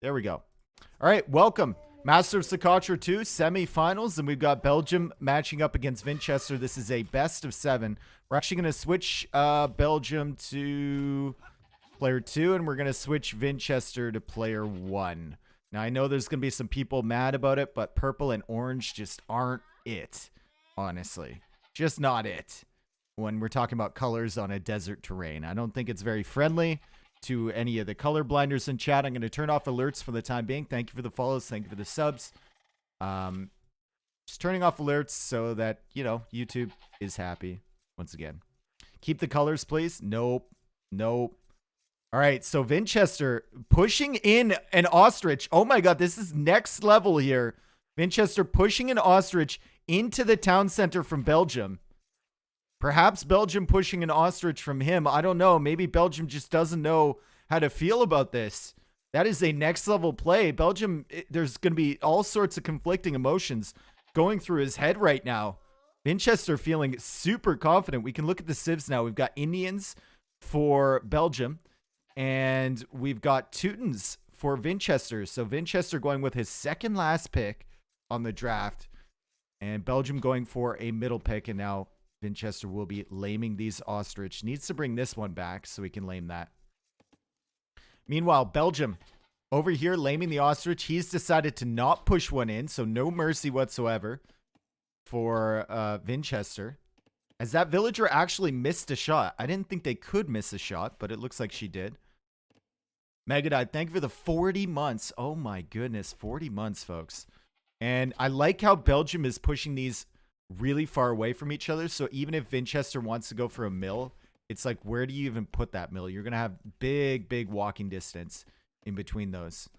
There we go. All right, welcome. Master of Socotra 2 semifinals, and we've got Belgium matching up against Vinchester. This is a best of 7. We're actually going to switch Belgium to player 2, and we're going to switch Vinchester to player 1. Now, I know there's going to be some people mad about it, but purple and orange just aren't it, honestly. Just not it when we're talking about colors on a desert terrain. I don't think it's very friendly to any of the color blinders in chat. I'm going to turn off alerts for the time being. Thank you for the follows. Thank you for the subs. Just turning off alerts so that, YouTube is happy once again. Keep the colors, please. Nope. All right, so Vinchester pushing in an ostrich. Oh my God, this is next level here. Vinchester pushing an ostrich into the town center from Belgium. Perhaps Belgium pushing an ostrich from him. I don't know. Maybe Belgium just doesn't know how to feel about this. That is a next level play. Belgium, there's going to be all sorts of conflicting emotions going through his head right now. Vinchester feeling super confident. We can look at the civs now. We've got Indians for Belgium, and we've got Teutons for Vinchester. So Vinchester going with his second last pick on the draft, and Belgium going for a middle pick, and now Vinchester will be laming these ostrich. Needs to bring this one back so we can lame that. Meanwhile, Belgium over here laming the ostrich. He's decided to not push one in, so no mercy whatsoever for Vinchester. As that villager actually missed a shot. I didn't think they could miss a shot, but it looks like she did. Megadide, thank you for the 40 months. Oh my goodness, 40 months, folks. And I like how Belgium is pushing these really far away from each other. So even if Vinchester wants to go for a mill, it's like, where do you even put that mill? You're going to have big walking distance in between those.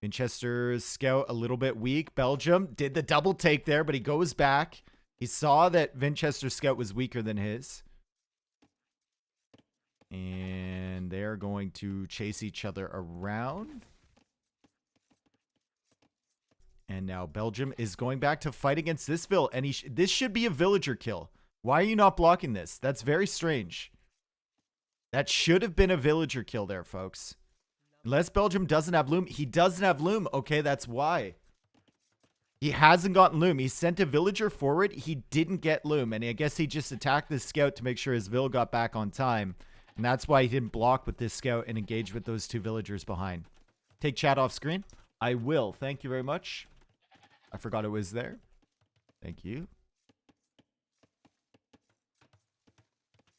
Vinchester's scout a little bit weak. Belgium did the double take there, but he goes back. He saw that Vinchester's scout was weaker than his. And they're going to chase each other around. And now Belgium is going back to fight against this vill. And this should be a villager kill. Why are you not blocking this? That's very strange. That should have been a villager kill there, folks. Unless Belgium doesn't have loom. He doesn't have loom. Okay, that's why. He hasn't gotten loom. He sent a villager forward. He didn't get loom. And I guess he just attacked the scout to make sure his vill got back on time. And that's why he didn't block with this scout and engage with those two villagers behind. Take chat off screen. I will. Thank you very much. I forgot it was there. Thank you.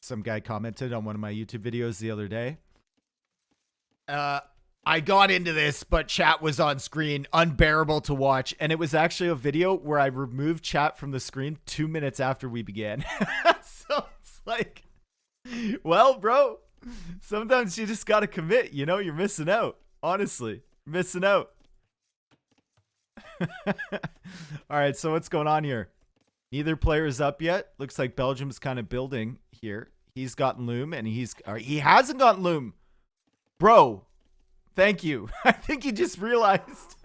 Some guy commented on one of my YouTube videos the other day. I got into this, but chat was on screen, unbearable to watch. And it was actually a video where I removed chat from the screen 2 minutes after we began. So it's like, well, bro, sometimes you just got to commit. You're missing out. Honestly, missing out. All right, so what's going on here? Neither player is up yet. Looks like Belgium's kind of building here. He's gotten loom, and he hasn't gotten loom. Bro, thank you. I think he just realized.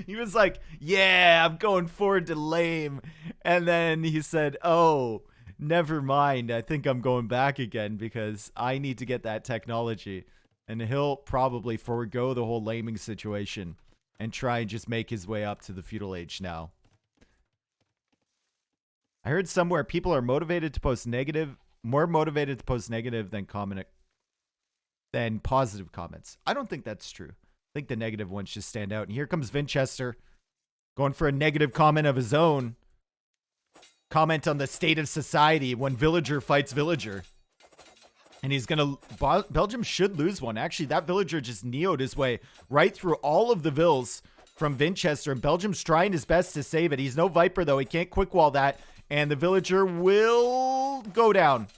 He was like, yeah, I'm going forward to lame. And then he said, oh, never mind. I think I'm going back again because I need to get that technology. And he'll probably forego the whole laming situation and try and just make his way up to the feudal age now. I heard somewhere people are motivated to post negative, more motivated to post negative than positive comments. I don't think that's true. I think the negative ones just stand out. And here comes Vinchester going for a negative comment of his own. Comment on the state of society when villager fights villager. And he's going to... Belgium should lose one. Actually, that villager just neoed his way right through all of the vills from Vinchester. And Belgium's trying his best to save it. He's no Viper, though. He can't quick wall that. And the villager will go down.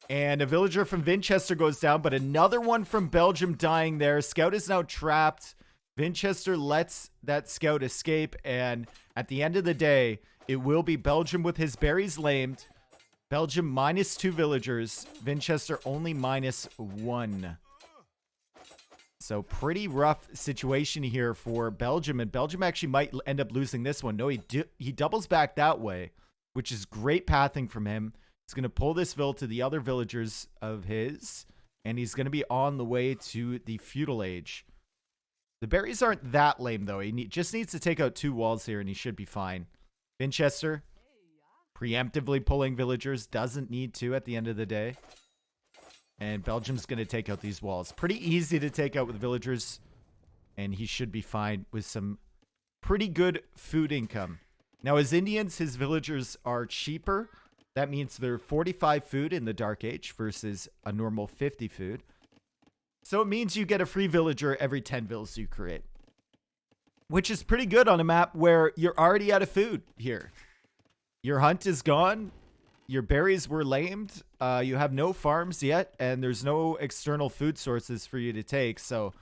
And a villager from Vinchester goes down. But another one from Belgium dying there. Scout is now trapped. Vinchester lets that scout escape. And at the end of the day, it will be Belgium with his berries lamed. Belgium -2 villagers. Vinchester only -1. So pretty rough situation here for Belgium. And Belgium actually might end up losing this one. No, he doubles back that way, which is great pathing from him. He's going to pull this vill to the other villagers of his. And he's going to be on the way to the feudal age. The berries aren't that lame, though. He just needs to take out 2 walls here, and he should be fine. Vinchester, preemptively pulling villagers. Doesn't need to at the end of the day. And Belgium's going to take out these walls. Pretty easy to take out with villagers. And he should be fine with some pretty good food income. Now, as Indians, his villagers are cheaper. That means they're 45 food in the Dark Age versus a normal 50 food. So it means you get a free villager every 10 vills you create. Which is pretty good on a map where you're already out of food here. Your hunt is gone. Your berries were lamed. You have no farms yet. And there's no external food sources for you to take. So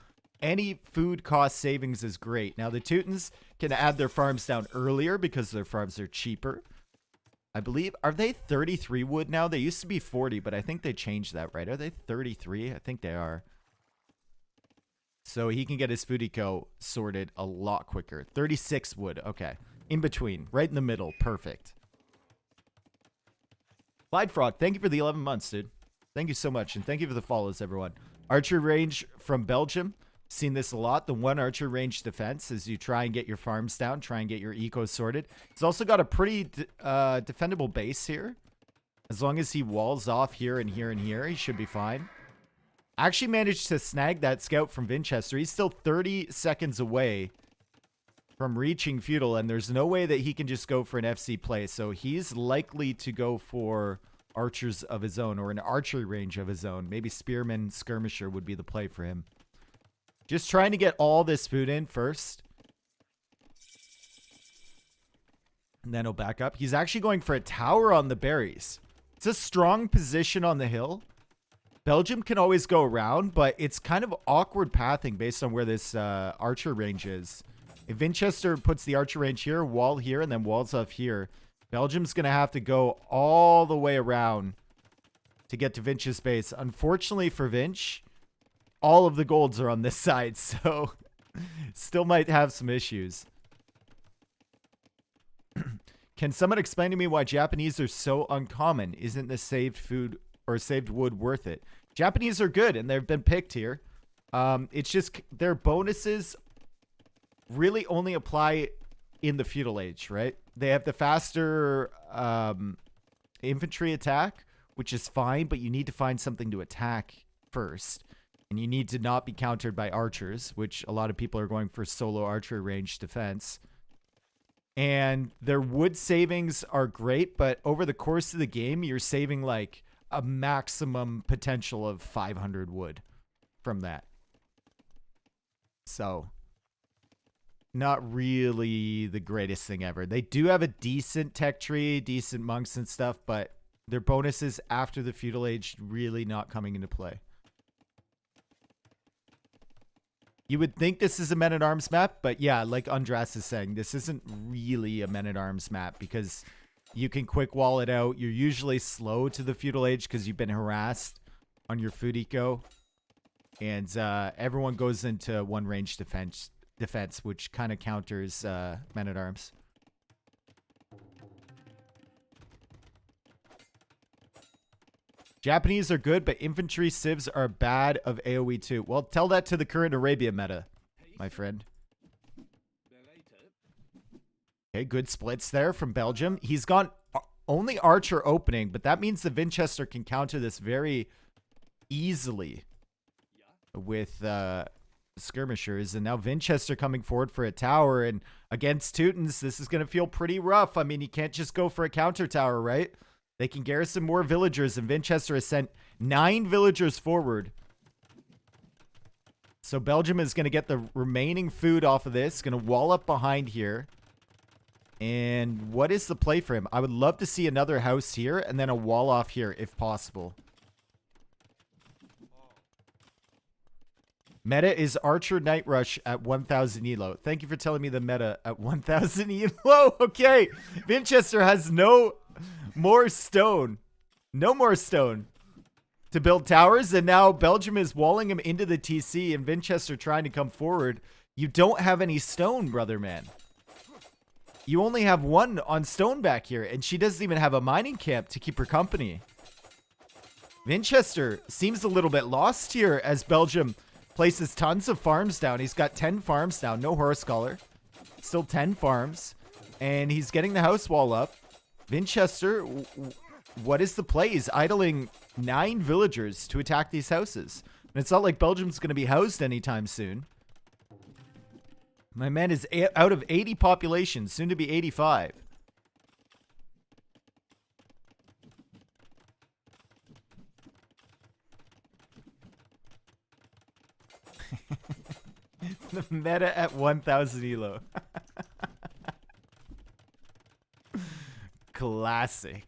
any food cost savings is great. Now the Teutons can add their farms down earlier because their farms are cheaper. I believe, are they 33 wood now? They used to be 40, but I think they changed that, right? Are they 33? I think they are. So he can get his food eco sorted a lot quicker. 36 wood. Okay. In between. Right in the middle. Perfect. Clyde Frog, thank you for the 11 months, dude. Thank you so much. And thank you for the follows, everyone. Archer range from Belgium. Seen this a lot. The 1 archer range defense as you try and get your farms down, try and get your eco sorted. He's also got a pretty defendable base here. As long as he walls off here and here and here, he should be fine. Actually managed to snag that scout from Vinchester. He's still 30 seconds away from reaching feudal, and there's no way that he can just go for an FC play. So he's likely to go for archers of his own or an archery range of his own. Maybe spearman, skirmisher would be the play for him. Just trying to get all this food in first. And then he'll back up. He's actually going for a tower on the berries. It's a strong position on the hill. Belgium can always go around, but it's kind of awkward pathing based on where this archer range is. If Vinchester puts the archer range here, wall here, and then walls off here, Belgium's going to have to go all the way around to get to Vinch's base. Unfortunately for Vinch, all of the golds are on this side, so still might have some issues. Can someone explain to me why Japanese are so uncommon? Isn't the saved food or saved wood worth it? Japanese are good, and they've been picked here. It's just their bonuses really only apply in the feudal age, right? They have the faster infantry attack, which is fine, but you need to find something to attack first. And you need to not be countered by archers, which a lot of people are going for solo archer range defense. And their wood savings are great, but over the course of the game, you're saving like a maximum potential of 500 wood from that. So, not really the greatest thing ever. They do have a decent tech tree, decent monks and stuff, but their bonuses after the feudal age really not coming into play. You would think this is a men-at-arms map, but yeah, like Andras is saying, this isn't really a men-at-arms map because you can quick wall it out. You're usually slow to the feudal age because you've been harassed on your food eco. And everyone goes into one range defense, which kind of counters men-at-arms. Japanese are good, but infantry civs are bad of AoE too. Well, tell that to the current Arabia meta, my friend. Okay, good splits there from Belgium. He's gone only archer opening, but that means the Vinchester can counter this very easily with skirmishers. And now Vinchester coming forward for a tower, and against Teutons, this is going to feel pretty rough. I mean, he can't just go for a counter tower, right? They can garrison more villagers, and Vinchester has sent 9 villagers forward. So Belgium is going to get the remaining food off of this. Going to wall up behind here. And what is the play for him? I would love to see another house here and then a wall off here if possible. Meta is Archer Night Rush at 1,000 elo. Thank you for telling me the meta at 1,000 elo. Okay. Vinchester has no more stone. No more stone to build towers. And now Belgium is walling him into the TC and Vinchester trying to come forward. You don't have any stone, brother man. You only have 1 on stone back here. And she doesn't even have a mining camp to keep her company. Vinchester seems a little bit lost here as Belgium places tons of farms down. He's got 10 farms down. No horse collar. Still 10 farms. And he's getting the house wall up. Vinchester, what is the play? He's idling 9 villagers to attack these houses. And it's not like Belgium's going to be housed anytime soon. My man is out of 80 population, soon to be 85. The meta at 1,000 elo. Classic.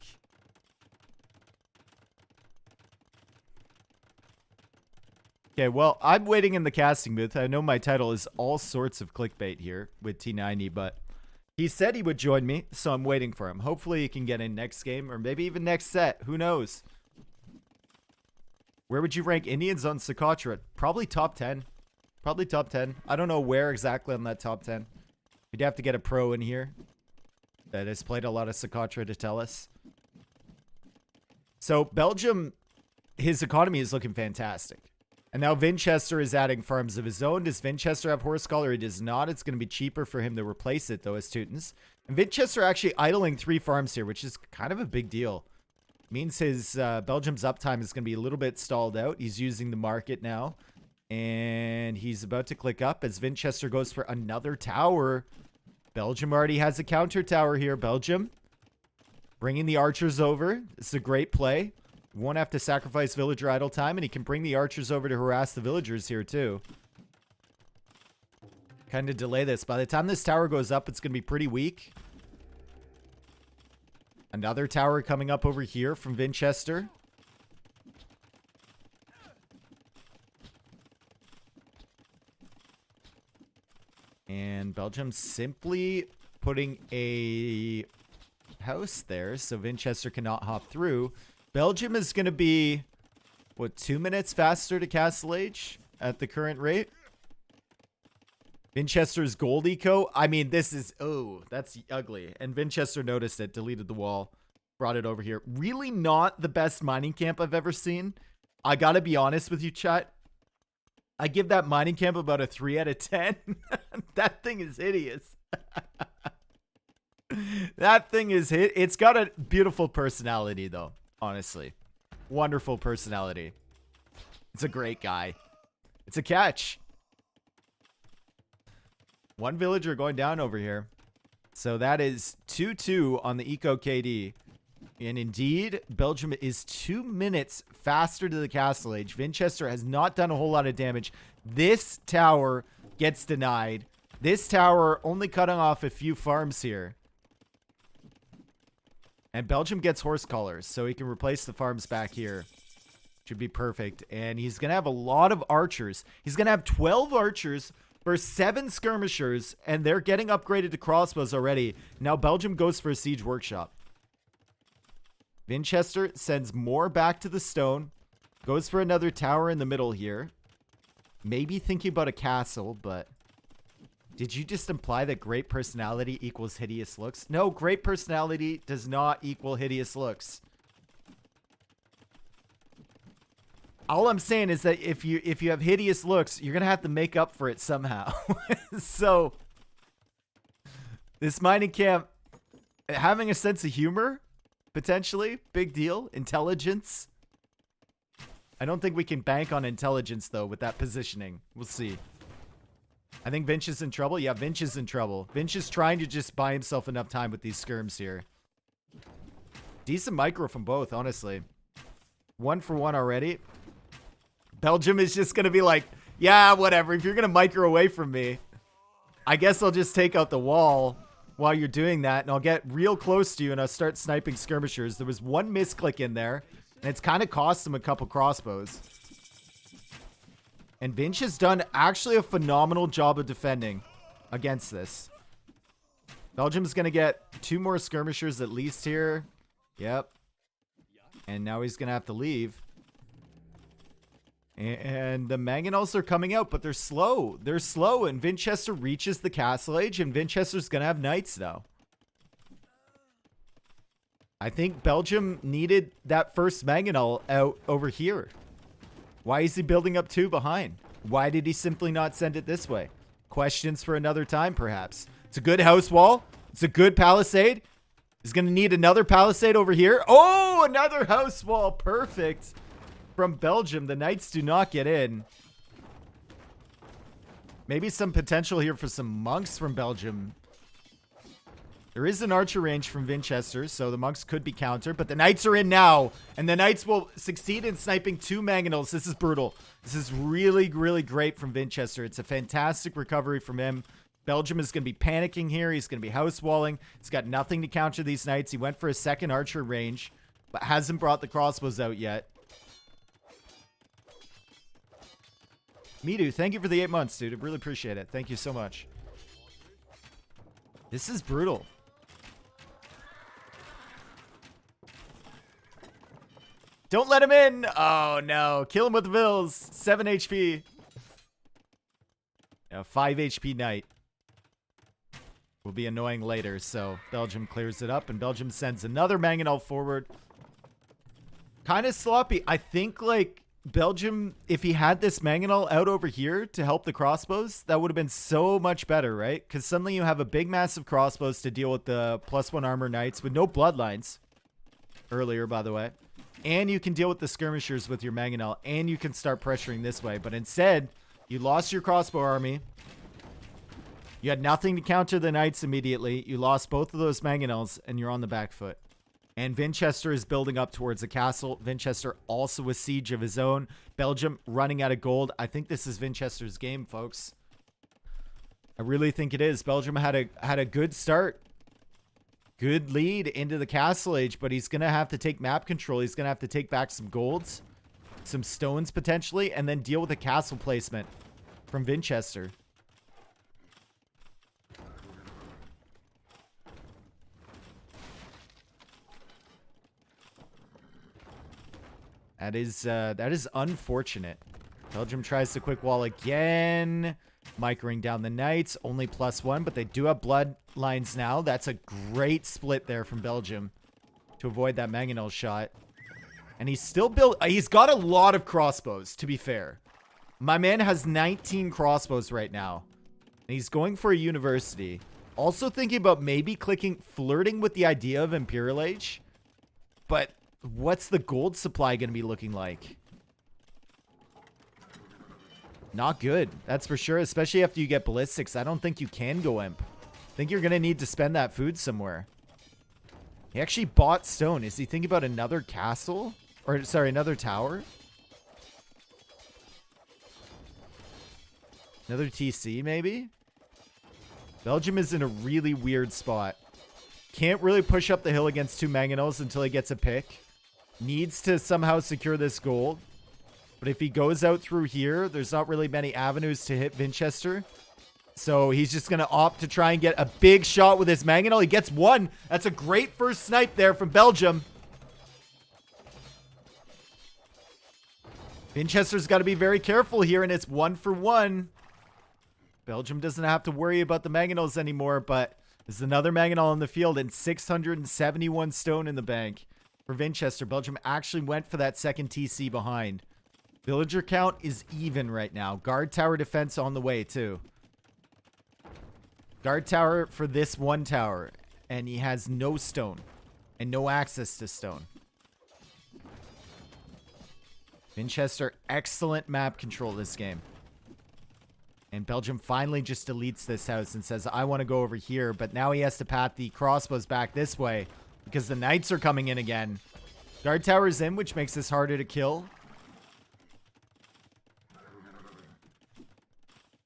Okay, well, I'm waiting in the casting booth. I know my title is all sorts of clickbait here with T90, but he said he would join me, so I'm waiting for him. Hopefully he can get in next game or maybe even next set. Who knows? Where would you rank Indians on Socotra? Probably top 10. Probably top 10. I don't know where exactly on that top 10. We'd have to get a pro in here that has played a lot of Socotra to tell us. So Belgium, his economy is looking fantastic. And now Vinchester is adding farms of his own. Does Vinchester have horse collar? He does not. It's going to be cheaper for him to replace it, though, as Teutons. And Vinchester actually idling 3 farms here, which is kind of a big deal. Means his Belgium's uptime is going to be a little bit stalled out. He's using the market now. And he's about to click up as Vinchester goes for another tower. Belgium already has a counter tower here. Belgium bringing the archers over. It's a great play. Won't have to sacrifice villager idle time, and he can bring the archers over to harass the villagers here too. Kind of delay this. By the time this tower goes up, it's going to be pretty weak. Another tower coming up over here from Vinchester. And Belgium simply putting a house there so Vinchester cannot hop through. Belgium is going to be, what, 2 minutes faster to Castle Age at the current rate? Vinchester's gold eco. I mean, this is, oh, that's ugly. And Vinchester noticed it, deleted the wall, brought it over here. Really not the best mining camp I've ever seen. I got to be honest with you, chat. I give that mining camp about a 3 out of 10. That thing is hideous. That thing is hit. It's got a beautiful personality, though. Honestly, wonderful personality. It's a great guy. It's a catch. 1 villager going down over here. So that is 2-2 on the Eco KD. And indeed, Belgium is 2 minutes faster to the Castle Age. Vinchester has not done a whole lot of damage. This tower gets denied. This tower only cutting off a few farms here. And Belgium gets horse collars, so he can replace the farms back here. Should be perfect. And he's going to have a lot of archers. He's going to have 12 archers for 7 skirmishers, and they're getting upgraded to crossbows already. Now Belgium goes for a siege workshop. Vinchester sends more back to the stone. Goes for another tower in the middle here. Maybe thinking about a castle, but... Did you just imply that great personality equals hideous looks? No, great personality does not equal hideous looks. All I'm saying is that if you have hideous looks, you're going to have to make up for it somehow. So, this mining camp, having a sense of humor, potentially, big deal. Intelligence. I don't think we can bank on intelligence, though, with that positioning. We'll see. I think Vinch is in trouble. Yeah, Vinch is in trouble. Vinch is trying to just buy himself enough time with these skirms here. Decent micro from both, honestly. 1 for 1 already. Belgium is just going to be like, yeah, whatever. If you're going to micro away from me, I guess I'll just take out the wall while you're doing that, and I'll get real close to you, and I'll start sniping skirmishers. There was 1 misclick in there, and it's kind of cost him a couple crossbows. And Vinch has done actually a phenomenal job of defending against this. Belgium's going to get 2 more skirmishers at least here. Yep. And now he's going to have to leave. And the mangonels are coming out, but they're slow. They're slow, and Vinchester reaches the Castle Age, and Vinchester's going to have knights now. I think Belgium needed that first mangonel out over here. Why is he building up 2 behind? Why did he simply not send it this way? Questions for another time, perhaps. It's a good house wall. It's a good palisade. He's going to need another palisade over here. Oh, another house wall. Perfect. From Belgium, the Knights do not get in. Maybe some potential here for some monks from Belgium. There is an archer range from Vinchester, so the monks could be countered, but the Knights are in now, and the Knights will succeed in sniping 2 mangonels. This is brutal. This is really, really great from Vinchester. It's a fantastic recovery from him. Belgium is going to be panicking here. He's going to be house walling. He's got nothing to counter these Knights. He went for a second archer range, but hasn't brought the crossbows out yet. Midu, thank you for the 8 months, dude. I really appreciate it. Thank you so much. This is brutal. Don't let him in. Oh, no. Kill him with the Vills. 7 HP. A 5 HP Knight. Will be annoying later, so Belgium clears it up, and Belgium sends another mangonel forward. Kind of sloppy. I think, like, Belgium, if he had this mangonel out over here to help the crossbows, that would have been so much better, right? Because suddenly you have a big, massive crossbows to deal with the +1 armor Knights with no bloodlines. Earlier, by the way. And you can deal with the skirmishers with your mangonel, and you can start pressuring this way. But instead, you lost your crossbow army. You had nothing to counter the Knights immediately. You lost both of those mangonels, and you're on the back foot. And Vinchester is building up towards the castle. Vinchester also a siege of his own. Belgium running out of gold. I think this is Vinchester's game, folks. I really think it is. Belgium had a good start. Good lead into the castle age, but he's going to have to take map control. He's going to have to take back some golds, some stones potentially, and then deal with a castle placement from Vinchester. That is unfortunate. Belgium tries the quick wall again. Microing down the Knights. Only +1, but they do have bloodlines now. That's a great split there from Belgium to avoid that mangonel shot. And he's still built. He's got a lot of crossbows, to be fair. My man has 19 crossbows right now. And he's going for a university. Also thinking about maybe flirting with the idea of Imperial Age. But what's the gold supply going to be looking like? Not good. That's for sure. Especially after you get ballistics. I don't think you can go imp. I think you're going to need to spend that food somewhere. He actually bought stone. Is he thinking about another castle? Or, sorry, another tower? Another TC, maybe? Belgium is in a really weird spot. Can't really push up the hill against 2 mangonels until he gets a pick. Needs to somehow secure this gold. But if he goes out through here, there's not really many avenues to hit Vinchester. So he's just going to opt to try and get a big shot with his mangonel. He gets 1. That's a great first snipe there from Belgium. Vinchester's got to be very careful here, and it's 1 for 1. Belgium doesn't have to worry about the mangonels anymore, but there's another mangonel in the field and 671 stone in the bank for Vinchester. Belgium actually went for that second TC behind. Villager count is even right now. Guard tower defense on the way, too. Guard tower for this one tower. And he has no stone. And no access to stone. Vinchester, excellent map control this game. And Belgium finally just deletes this house and says, I want to go over here. But now he has to pat the crossbows back this way. Because the Knights are coming in again. Guard tower is in, which makes this harder to kill.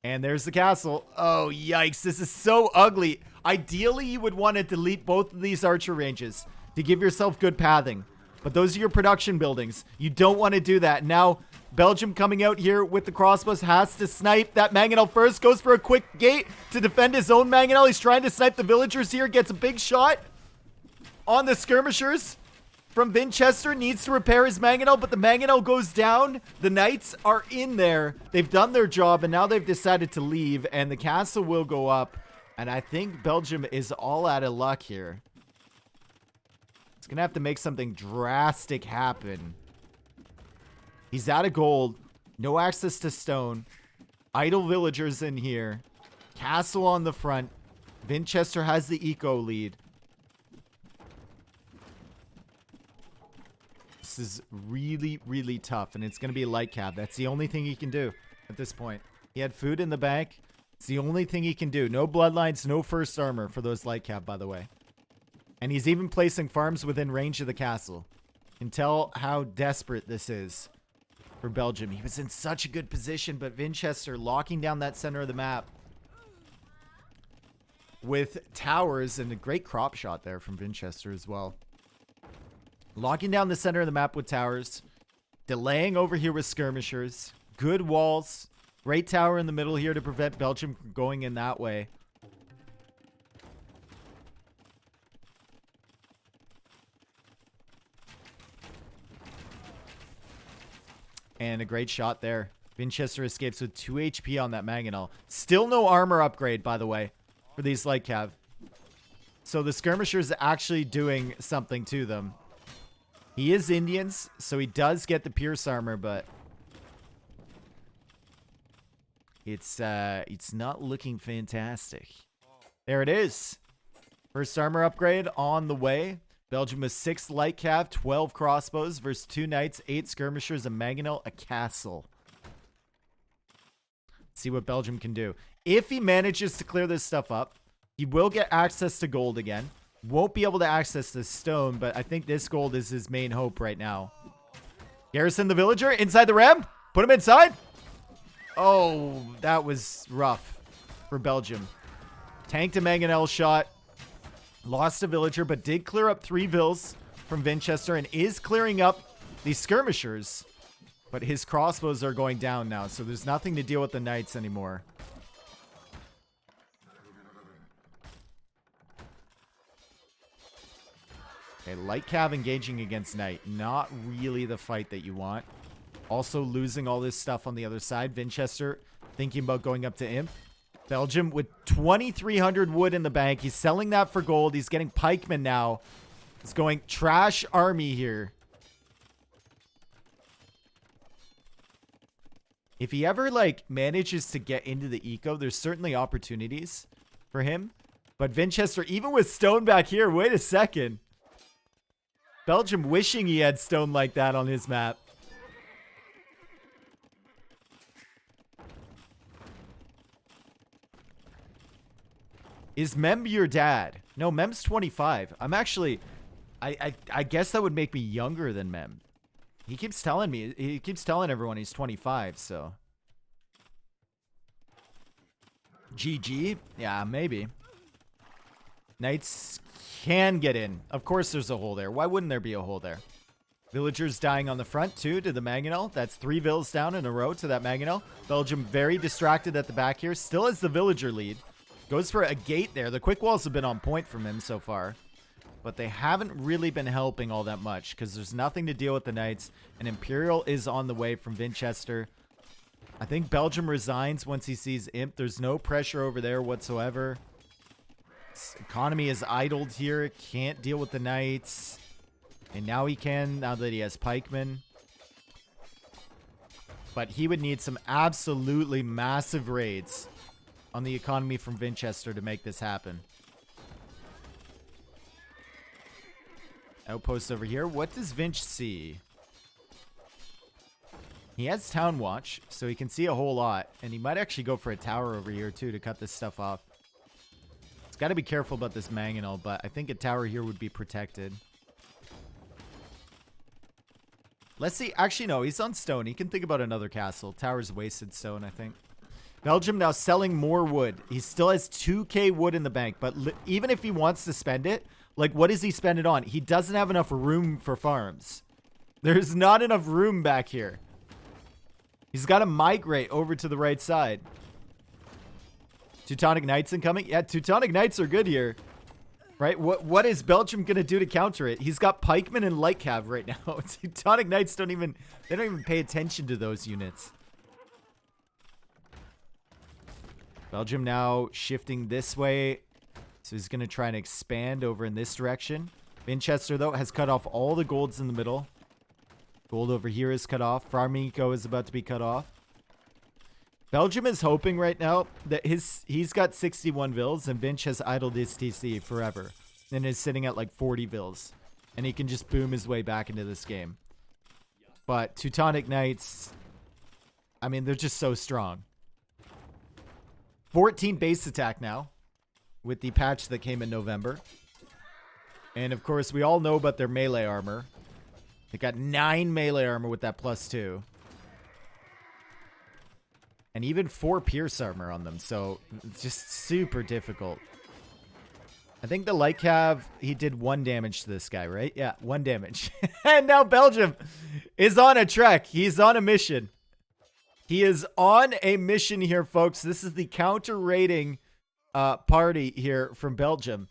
And there's the castle. Oh, yikes. This is so ugly. Ideally, you would want to delete both of these archer ranges to give yourself good pathing. But those are your production buildings. You don't want to do that. Now, Belgium coming out here with the crossbows has to snipe that mangonel first. Goes for a quick gate to defend his own mangonel. He's trying to snipe the villagers here. Gets a big shot on the skirmishers. From Vinchester, needs to repair his mangonel, but the mangonel goes down. The Knights are in there. They've done their job, and now they've decided to leave, and the castle will go up. And I think Belgium is all out of luck here. He's going to have to make something drastic happen. He's out of gold. No access to stone. Idle villagers in here. Castle on the front. Vinchester has the eco lead. This is really, really tough, and it's going to be a light cab. That's the only thing he can do at this point. He had food in the bank. It's the only thing he can do. No bloodlines, no first armor for those light cab, by the way. And he's even placing farms within range of the castle. You can tell how desperate this is for Belgium. He was in such a good position, but Vinchester locking down that center of the map with towers, and a great crop shot there from Vinchester as well. Locking down the center of the map with towers. Delaying over here with skirmishers. Good walls. Great tower in the middle here to prevent Belgium from going in that way. And a great shot there. Vinchester escapes with 2 HP on that Mangonel. Still no armor upgrade, by the way, for these light cav. So the skirmishers actually doing something to them. He is Indians, so he does get the Pierce armor, but it's not looking fantastic. There it is. First armor upgrade on the way. Belgium with 6 light cav, 12 crossbows versus 2 knights, 8 skirmishers, a mangonel, a castle. See what Belgium can do. If he manages to clear this stuff up, he will get access to gold again. Won't be able to access this stone, but I think this gold is his main hope right now. Garrison the villager inside the ram. Put him inside. Oh, that was rough for Belgium. Tanked a mangonel shot. Lost a villager, but did clear up 3 vills from Vinchester and is clearing up these skirmishers. But his crossbows are going down now, so there's nothing to deal with the knights anymore. Okay, light cav engaging against knight. Not really the fight that you want. Also losing all this stuff on the other side. Vinchester thinking about going up to imp. Belgium with 2,300 wood in the bank. He's selling that for gold. He's getting pikemen now. He's going trash army here. If he ever, like, manages to get into the eco, there's certainly opportunities for him. But Vinchester, even with stone back here, wait a second. Belgium wishing he had stone like that on his map. Is Mem your dad? No, Mem's 25. I'm actually... I guess that would make me younger than Mem. He keeps telling me... He keeps telling everyone he's 25, so... GG? Yeah, maybe. Knights can get in. Of course there's a hole there. Why wouldn't there be a hole there? Villagers dying on the front, too, to the Mangonel. That's 3 vills down in a row to that Mangonel. Belgium very distracted at the back here. Still has the villager lead. Goes for a gate there. The quick walls have been on point from him so far. But they haven't really been helping all that much because there's nothing to deal with the knights. And Imperial is on the way from Vinchester. I think Belgium resigns once he sees Imp. There's no pressure over there whatsoever. His economy is idled here. Can't deal with the knights. And now he can, now that he has pikemen. But he would need some absolutely massive raids on the economy from Vinchester to make this happen. Outpost over here. What does Vinch see? He has Town Watch, so he can see a whole lot. And he might actually go for a tower over here, too, to cut this stuff off. He's got to be careful about this Mangonel, but I think a tower here would be protected. Let's see. Actually, no, he's on stone. He can think about another castle. Tower's wasted stone, I think. Belgium now selling more wood. He still has 2k wood in the bank, but even if he wants to spend it, like, what does he spend it on? He doesn't have enough room for farms. There's not enough room back here. He's got to migrate over to the right side. Teutonic Knights incoming? Yeah, Teutonic Knights are good here. Right? What is Belgium going to do to counter it? He's got pikemen and light cav right now. Teutonic Knights don't even pay attention to those units. Belgium now shifting this way. So he's going to try and expand over in this direction. Vinchester, though, has cut off all the golds in the middle. Gold over here is cut off. Farming Eco is about to be cut off. Belgium is hoping right now that he's got 61 vills and Vinch has idled his TC forever and is sitting at like 40 vills. And he can just boom his way back into this game. But Teutonic Knights, I mean, they're just so strong. 14 base attack now with the patch that came in November. And of course, we all know about their melee armor. They got 9 melee armor with that +2. And even 4 pierce armor on them. So it's just super difficult. I think the light cav, he did 1 damage to this guy, right? Yeah, 1 damage. And now Belgium is on a trek. He's on a mission. He is on a mission here, folks. This is the counter rating party here from Belgium.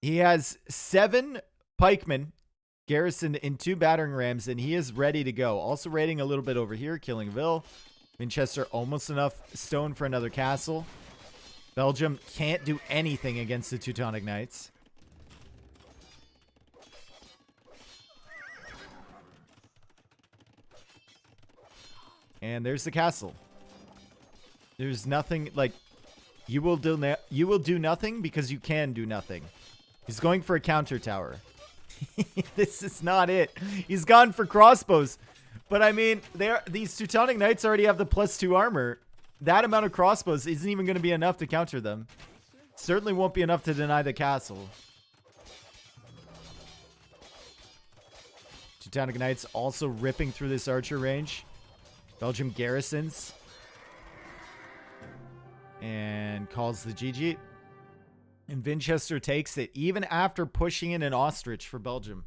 He has 7 pikemen garrisoned in 2 battering rams, and he is ready to go. Also raiding a little bit over here, killing a Vill. Vinchester almost enough stone for another castle. Belgium can't do anything against the Teutonic Knights. And there's the castle. There's nothing like you will do nothing because you can do nothing. He's going for a counter tower. This is not it. He's gone for crossbows. But I mean, these Teutonic Knights already have the +2 armor. That amount of crossbows isn't even going to be enough to counter them. Certainly won't be enough to deny the castle. Teutonic Knights also ripping through this archer range. Belgium garrisons. And calls the GG. And Vinchester takes it, even after pushing in an ostrich for Belgium.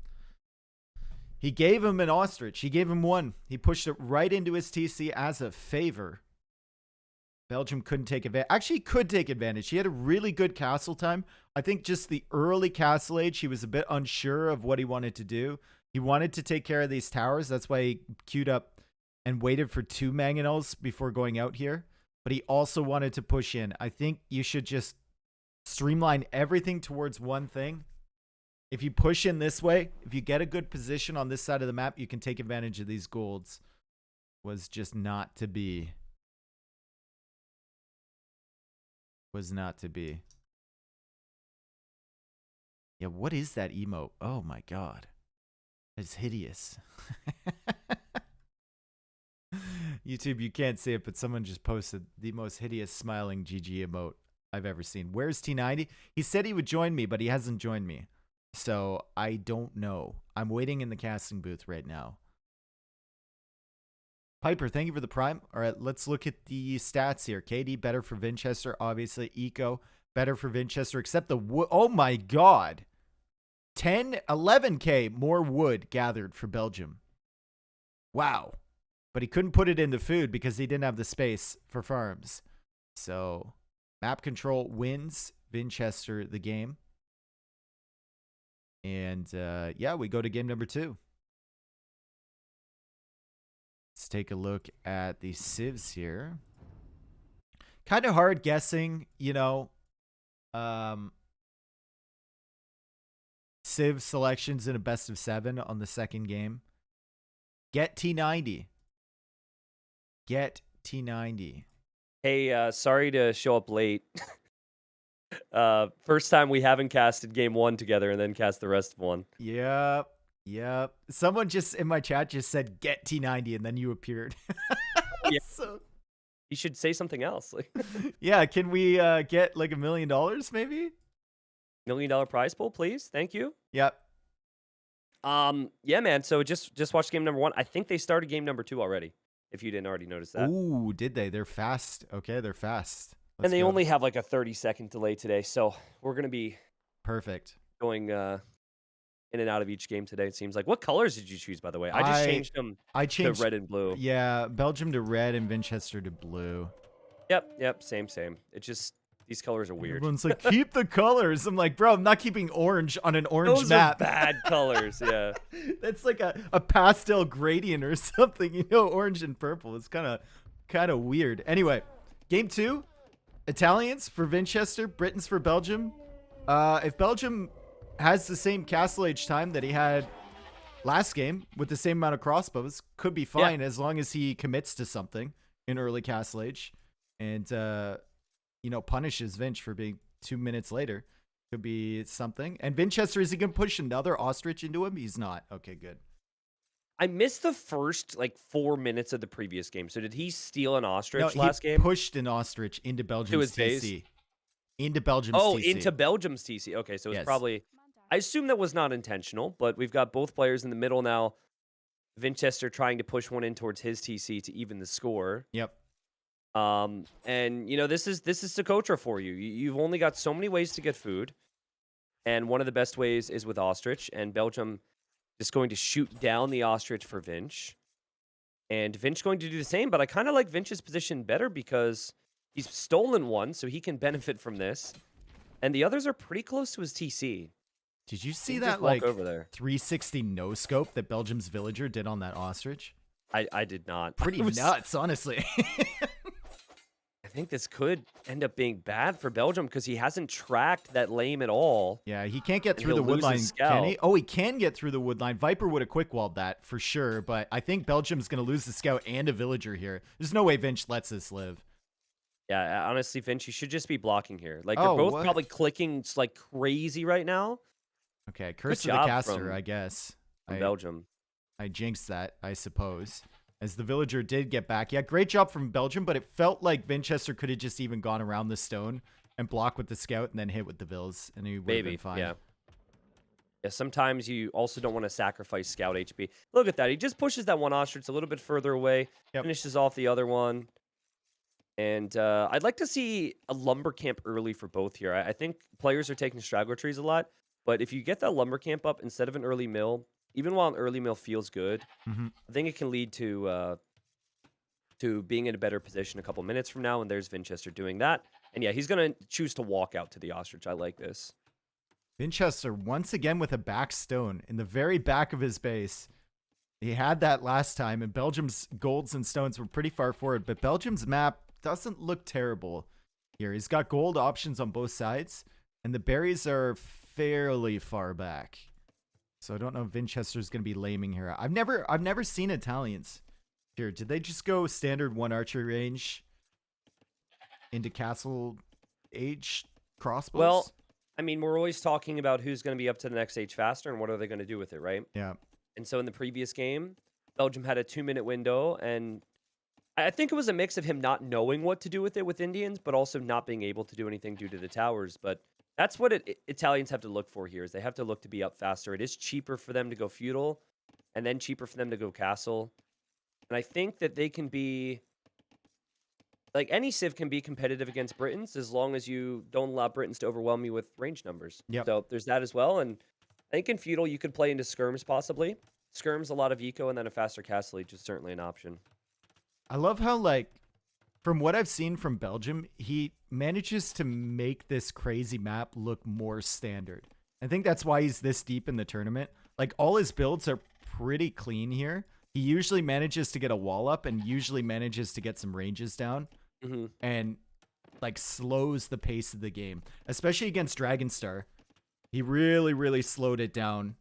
He gave him an ostrich. He gave him 1. He pushed it right into his TC as a favor. Belgium couldn't take advantage. Actually, he could take advantage. He had a really good castle time. I think just the early castle age, he was a bit unsure of what he wanted to do. He wanted to take care of these towers. That's why he queued up and waited for 2 mangonels before going out here. But he also wanted to push in. I think you should just streamline everything towards one thing. If you push in this way, if you get a good position on this side of the map, you can take advantage of these golds. Was just not to be. Was not to be. Yeah, what is that emote? Oh my god. It's hideous. YouTube, you can't see it, but someone just posted the most hideous smiling GG emote I've ever seen. Where's T90? He said he would join me, but he hasn't joined me. So I don't know. I'm waiting in the casting booth right now. Piper, thank you for the prime. All right, let's look at the stats here. KD better for Vinchester, obviously. Eco better for Vinchester, except the wood. Oh my god. 11K more wood gathered for Belgium. Wow. But he couldn't put it in the food because he didn't have the space for farms. So map control wins Vinchester the game. And yeah, we go to game number 2. Let's take a look at the civs here. Kind of hard guessing, you know, civ selections in a best of 7 on the second game. Get T90. Get T90. Hey, sorry to show up late. First time we haven't casted game 1 together and then cast the rest of 1. Yep. Yep. Someone just in my chat just said get T90 and then you appeared. Yeah. So, you should say something else. yeah, can we get like $1 million maybe? $1 million prize pool, please. Thank you. Yep. Yeah, man. So just watch game number 1. I think they started game number 2 already. If you didn't already notice that. Ooh, did they? They're fast. Okay, they're fast. And they only have like a 30-second delay today, so we're gonna be perfect going in and out of each game today. It seems like. What colors did you choose, by the way? I just changed them. I changed to red and blue. Yeah, Belgium to red and Vinchester to blue. Yep, same. It just these colors are weird. Everyone's like, keep the colors. I'm like, bro, I'm not keeping orange on an orange Those map. Are bad colors, yeah. That's like a pastel gradient or something, you know, orange and purple. It's kind of weird. Anyway, game 2, Italians for Vinchester, Britons for Belgium. If Belgium has the same castle age time that he had last game with the same amount of crossbows. Could be Yeah. fine as long as he commits to something in early castle age and, punishes Vinch for being 2 minutes later. Could be something. And Vinchester, is he going to push another ostrich into him? He's not. Okay, good. I missed the first, like, 4 minutes of the previous game. So did he steal an No, ostrich he last game pushed an ostrich into to Belgium's his base? TC. Into Belgium's Oh, TC. into Belgium's TC. Okay, so it's Yes. probably... I assume that was not intentional, but we've got both players in the middle now. Vinchester trying to push one in towards his TC to even the score. Yep. And this is Socotra for you. You've only got so many ways to get food, and one of the best ways is with ostrich. And Belgium just going to shoot down the ostrich for Vinch, and Vinch going to do the same. But I kind of like Vinch's position better because he's stolen one, so he can benefit from this, and the others are pretty close to his TC. Did you You see can that just walk like over there. 360 no scope that Belgium's villager did on that ostrich? I did not. Pretty nuts, honestly. I think this could end up being bad for Belgium because he hasn't tracked that lame at all. Yeah, he can't get And through the he'll lose wood line, his can he? scout. Oh, he can get through the wood line. Viper would have quick walled that for sure, but I think Belgium's going to lose the scout and a villager here. There's no way Vinch lets this live. Yeah, honestly, Vince, you should just be blocking here. Like, Oh, they're both what? probably clicking like crazy right now Okay, curse of the job caster, from- I guess. from Belgium. I jinxed that, I suppose. As the villager did get back. Yeah, great job from Belgium, but it felt like Vinchester could have just even gone around the stone and block with the scout and then hit with the vills, and he would have Maybe, been fine. yeah. Yeah, sometimes you also don't want to sacrifice scout HP. Look at that. He just pushes that one ostrich a little bit further away, Yep. finishes off the other one. And I'd like to see a lumber camp early for both here. I think players are taking straggler trees a lot, but if you get that lumber camp up instead of an early mill, even while an early mill feels good, Mhm. I think it can lead to being in a better position a couple minutes from now. And there's Vinchester doing that. And yeah, he's going to choose to walk out to the ostrich. I like this. Vinchester once again with a back stone in the very back of his base. He had that last time, and Belgium's golds and stones were pretty far forward, but Belgium's map doesn't look terrible here. He's got gold options on both sides, and the berries are fairly far back. So I don't know if Vinchester's going to be laming here. I've never seen Italians here. Did they just go standard one archery range into castle age crossbows? Well, I mean, we're always talking about who's going to be up to the next stage faster and what are they going to do with it, right? yeah. And so in the previous game, Belgium had a 2-minute window, and I think it was a mix of him not knowing what to do with it with Indians, but also not being able to do anything due to the towers. But that's what Italians have to look for here, is they have to look to be up faster. It is cheaper for them to go feudal, and then cheaper for them to go castle. And I think that they can be... Like, any civ can be competitive against Britons as long as you don't allow Britons to overwhelm you with range numbers. Yep. So there's that as well. And I think in feudal, you could play into skirms possibly. Skirms, a lot of eco, and then a faster castle age is certainly an option. I love how, like, from what I've seen from Belgium, he manages to make this crazy map look more standard. I think that's why he's this deep in the tournament. Like, all his builds are pretty clean here. He usually manages to get a wall up and usually manages to get some ranges down and, like, slows the pace of the game, especially against Dragonstar. He really, really slowed it down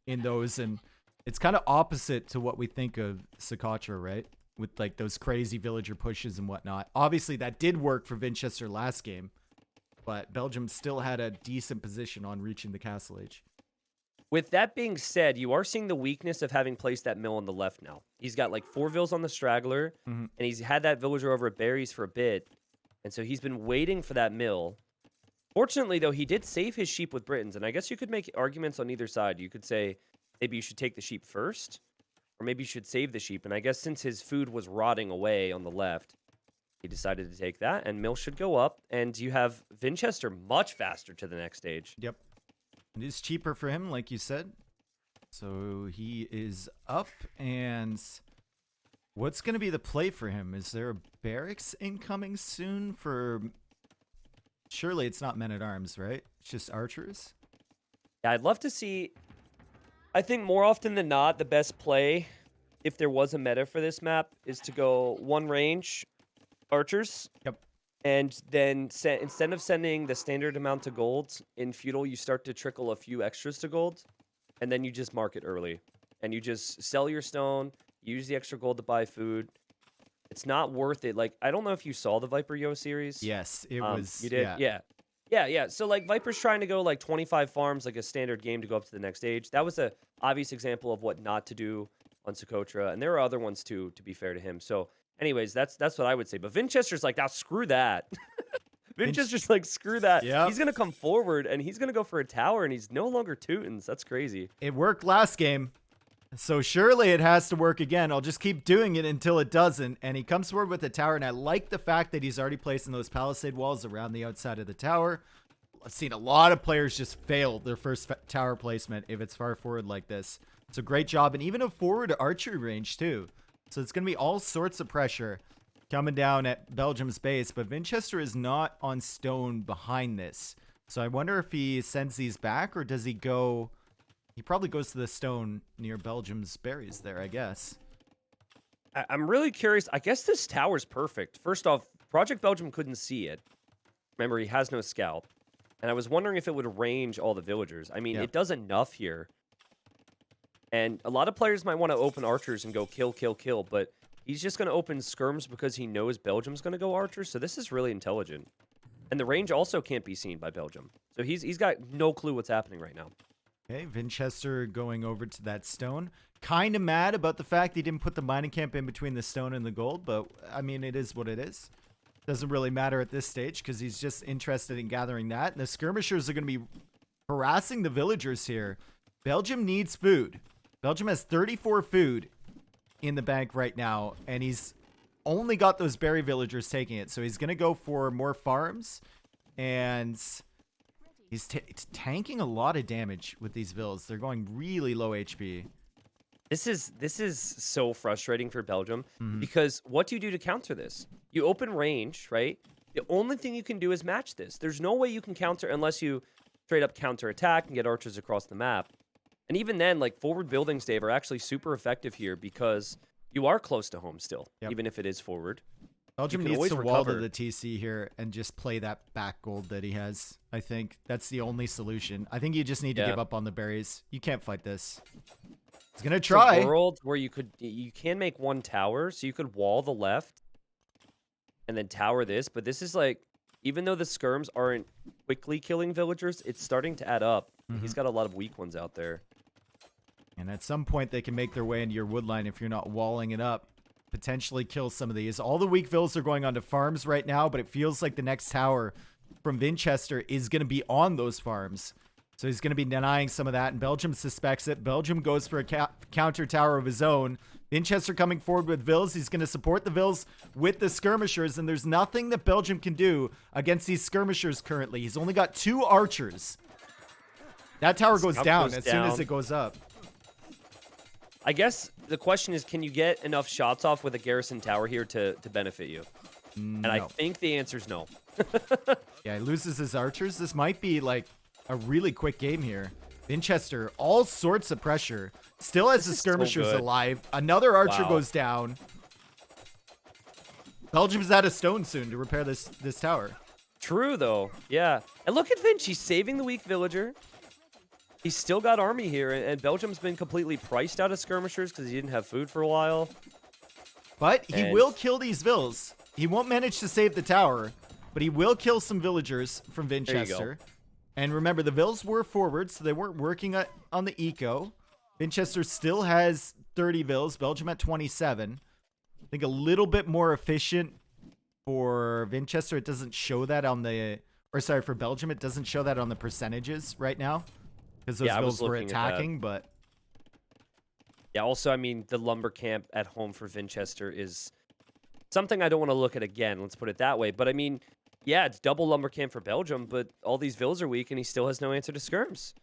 in those, and it's kind of opposite to what we think of Socotra, right? With like those crazy villager pushes and whatnot. Obviously, that did work for Vinchester last game, but Belgium still had a decent position on reaching the castle age. With that being said, you are seeing the weakness of having placed that mill on the left now. He's got like 4 vills on the straggler, and he's had that villager over at Berries for a bit, and so he's been waiting for that mill. Fortunately, though, he did save his sheep with Britons, and I guess you could make arguments on either side. You could say maybe you should take the sheep first, or maybe you should save the sheep. And I guess since his food was rotting away on the left, he decided to take that, and mill should go up, and you have Vinchester much faster to the next stage. Yep. It is cheaper for him, like you said. So he is up, and what's going to be the play for him? Is there a barracks incoming soon for... Surely it's not men-at-arms, right? It's just archers? Yeah, I'd love to see... I think more often than not, the best play, if there was a meta for this map, is to go one range archers. Yep. And then instead of sending the standard amount to gold in feudal, you start to trickle a few extras to gold, and then you just mark it early, and you just sell your stone, use the extra gold to buy food. It's not worth it. Like, I don't know if you saw the Viper Yo series. Yes, it You was. did? Yeah. Yeah. Yeah, yeah. So like Viper's trying to go like 25 farms, like a standard game to go up to the next stage. That was a obvious example of what not to do on Socotra, and there are other ones too, to be fair to him. So, anyways, that's what I would say. But Vinchester's like, now screw that. Vinch- Vinchester's like, screw that. Yep. He's gonna come forward and he's gonna go for a tower, and he's no longer Teutons. That's crazy. It worked last game. So surely it has to work again. I'll just keep doing it until it doesn't. And he comes forward with the tower, and I like the fact that he's already placing those palisade walls around the outside of the tower. I've seen a lot of players just fail their first tower placement if it's far forward like this. It's a great job, and even a forward archery range too. So it's going to be all sorts of pressure coming down at Belgium's base, but Vinchester is not on stone behind this. So I wonder if he sends these back, or does he go... He probably goes to the stone near Belgium's berries there, I guess. I'm really curious. I guess this tower's perfect. First off, Project Belgium couldn't see it. Remember, he has no scout. And I was wondering if it would range all the villagers. I mean, Yep. it does enough here. And a lot of players might want to open archers and go kill, kill, kill. But he's just going to open skirms because he knows Belgium's going to go archers. So this is really intelligent. And the range also can't be seen by Belgium. So he's got no clue what's happening right now. Okay, Vinchester going over to that stone. Kind of mad about the fact he didn't put the mining camp in between the stone and the gold, but I mean, it is what it is. Doesn't really matter at this stage because he's just interested in gathering that. And the skirmishers are going to be harassing the villagers here. Belgium needs food. Belgium has 34 food in the bank right now, and he's only got those berry villagers taking it. So he's going to go for more farms, and he's tanking a lot of damage with these villas. They're going really low HP. This is so frustrating for Belgium because what do you do to counter this? You open range, right? The only thing you can do is match this. There's no way you can counter unless you straight up counter attack and get archers across the map. And even then, like forward buildings, Dave, are actually super effective here because you are close to home still, even if it is forward. Belgium can needs always to wall to recover. the TC here and just play that back gold that he has. I think that's the only solution. I think you just need to give up on the berries. You can't fight this. He's gonna try. It's a world where you can make one tower, so you could wall the left and then tower this. But this is like, even though the skirms aren't quickly killing villagers, it's starting to add up. He's got a lot of weak ones out there. And at some point, they can make their way into your wood line if you're not walling it up. Potentially kill some of these. All the weak villas are going onto farms right now, but it feels like the next tower from Vinchester is going to be on those farms. So he's going to be denying some of that, and Belgium suspects it. Belgium goes for a counter tower of his own. Vinchester coming forward with vills. He's going to support the vills with the skirmishers, and there's nothing that Belgium can do against these skirmishers currently. He's only got 2 archers. That tower goes down as soon as it goes up. I guess the question is, can you get enough shots off with a garrison tower here to benefit you? No. And I think the answer is no. Yeah, he loses his archers. This might be like a really quick game here. Vinchester, all sorts of pressure. Still has the skirmishers alive. Another archer goes down. Belgium's out of stone soon to repair this tower. True, though. Yeah. And look at Vinch. He's saving the weak villager. He's still got army here, and Belgium's been completely priced out of skirmishers because he didn't have food for a while. But he will kill these vills. He won't manage to save the tower, but he will kill some villagers from Vinchester. And remember, the vills were forward, so they weren't working on the eco. Vinchester still has 30 vills. Belgium at 27. I think a little bit more efficient for Vinchester. It doesn't show that on the... Or sorry, for Belgium, it doesn't show that on the percentages right now. Because those vills were attacking, but... Yeah, also, I mean, the lumber camp at home for Vinchester is something I don't want to look at again. Let's put it that way. But, I mean, yeah, it's double lumber camp for Belgium, but all these vills are weak, and he still has no answer to skirms.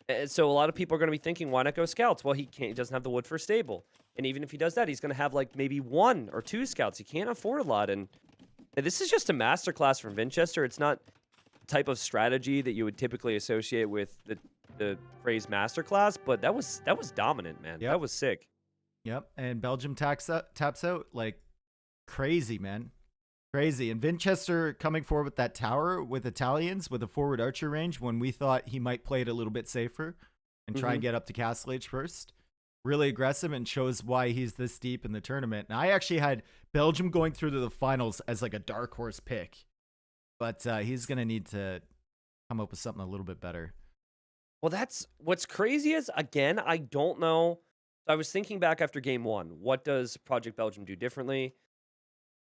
And so a lot of people are going to be thinking, why not go scouts? Well, he doesn't have the wood for a stable. And even if he does that, he's going to have, like, maybe 1 or 2 scouts. He can't afford a lot. And this is just a masterclass from Vinchester. It's not the type of strategy that you would typically associate with the phrase masterclass, but that was dominant, man. That was sick. Yep, and Belgium taps out like crazy, man. Crazy. And Vinchester coming forward with that tower with Italians with a forward archer range when we thought he might play it a little bit safer and try and get up to Castle Age first. Really aggressive and shows why he's this deep in the tournament. And I actually had Belgium going through to the finals as like a dark horse pick. But he's going to need to come up with something a little bit better. Well, that's what's crazy is, again, I don't know. I was thinking back after game 1. What does Project Belgium do differently?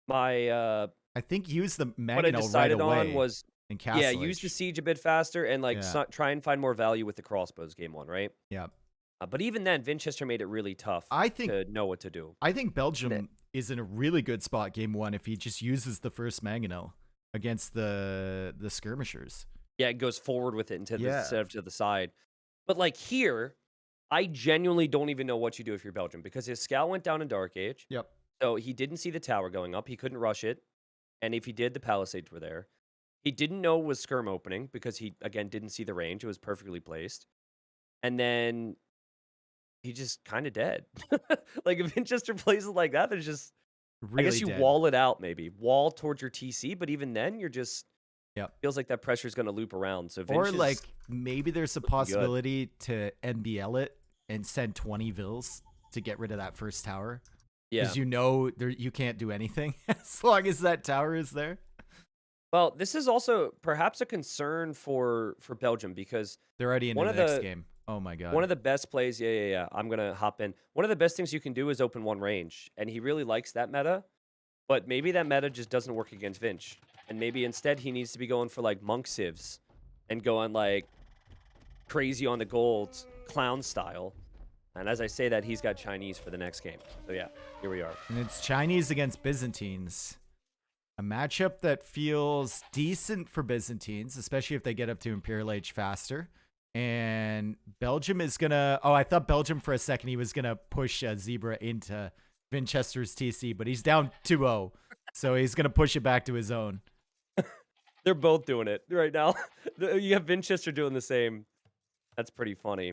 My I think use the what I Magnum right decided on away was, in yeah, Castle use the Age. siege a bit faster and like Yeah. try and find more value with the crossbows game 1, right? Yeah. But even then, Vinchester made it really tough I think to know what to do. I think Belgium is in a really good spot game 1 if he just uses the first Mangonel against the skirmishers. Yeah, it goes forward with it instead Yeah. of to the side. But like here, I genuinely don't even know what you do if you're Belgium because his scout went down in Dark Age. Yep. So he didn't see the tower going up. He couldn't rush it. And if he did, the palisades were there. He didn't know it was skirm opening because he, again, didn't see the range. It was perfectly placed. And then he just kind of dead. Like if Vinchester plays it like that, there's just, Really I guess you dead. wall it out maybe. Wall towards your TC, but even then you're just, Yep. feels like that pressure is going to loop around. So Or Vinch is like maybe there's a looking good. possibility to NBL it and send 20 Vils to get rid of that first tower. Yeah. Because you know you can't do anything as long as that tower is there. Well, this is also perhaps a concern for Belgium because They're already into one the of next the game. Oh my god. one of the best plays, yeah. I'm gonna hop in. One of the best things you can do is open one range, and he really likes that meta. But maybe that meta just doesn't work against Vinch, and maybe instead he needs to be going for like monk civs and going like crazy on the gold clown style. And as I say that, he's got Chinese for the next game. So yeah, here we are. And it's Chinese against Byzantines. A matchup that feels decent for Byzantines, especially if they get up to Imperial Age faster. And Belgium is going to... Oh, I thought Belgium for a second he was going to push Zebra into Vinchester's TC, but he's down 2-0. So he's going to push it back to his own. They're both doing it right now. You have Vinchester doing the same. That's pretty funny.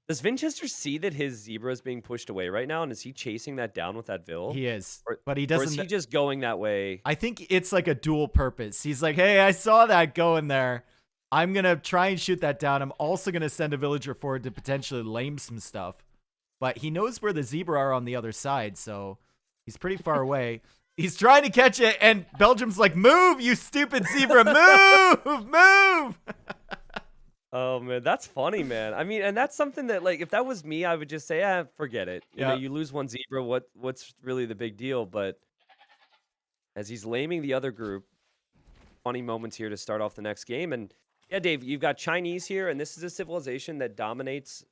Does Vinchester see that his Zebra is being pushed away right now? And is he chasing that down with that Vil? He is. But he Or doesn't... is he just going that way? I think it's like a dual purpose. He's like, hey, I saw that going there. I'm going to try and shoot that down. I'm also going to send a villager forward to potentially lame some stuff. But he knows where the Zebra are on the other side, so he's pretty far away. He's trying to catch it, and Belgium's like, move, you stupid Zebra, move! Oh, man, that's funny, man. I mean, and that's something that, like, if that was me, I would just say, forget it. You know, you lose one Zebra, what's really the big deal? But as he's laming the other group, funny moments here to start off the next game. And yeah, Dave, you've got Chinese here, and this is a civilization that dominates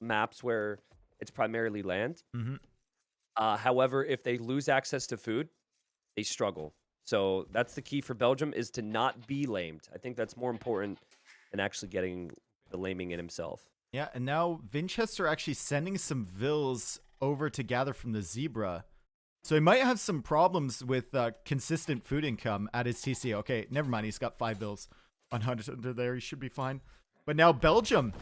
maps where it's primarily land. Mm-hmm. However, if they lose access to food, they struggle. So that's the key for Belgium, is to not be lamed. I think that's more important than actually getting the laming in himself. Yeah, and now Vinchester actually sending some Vils over to gather from the Zebra. So he might have some problems with consistent food income at his TC. Okay, never mind. He's got 5 Vils on Hunter there. He should be fine. But now Belgium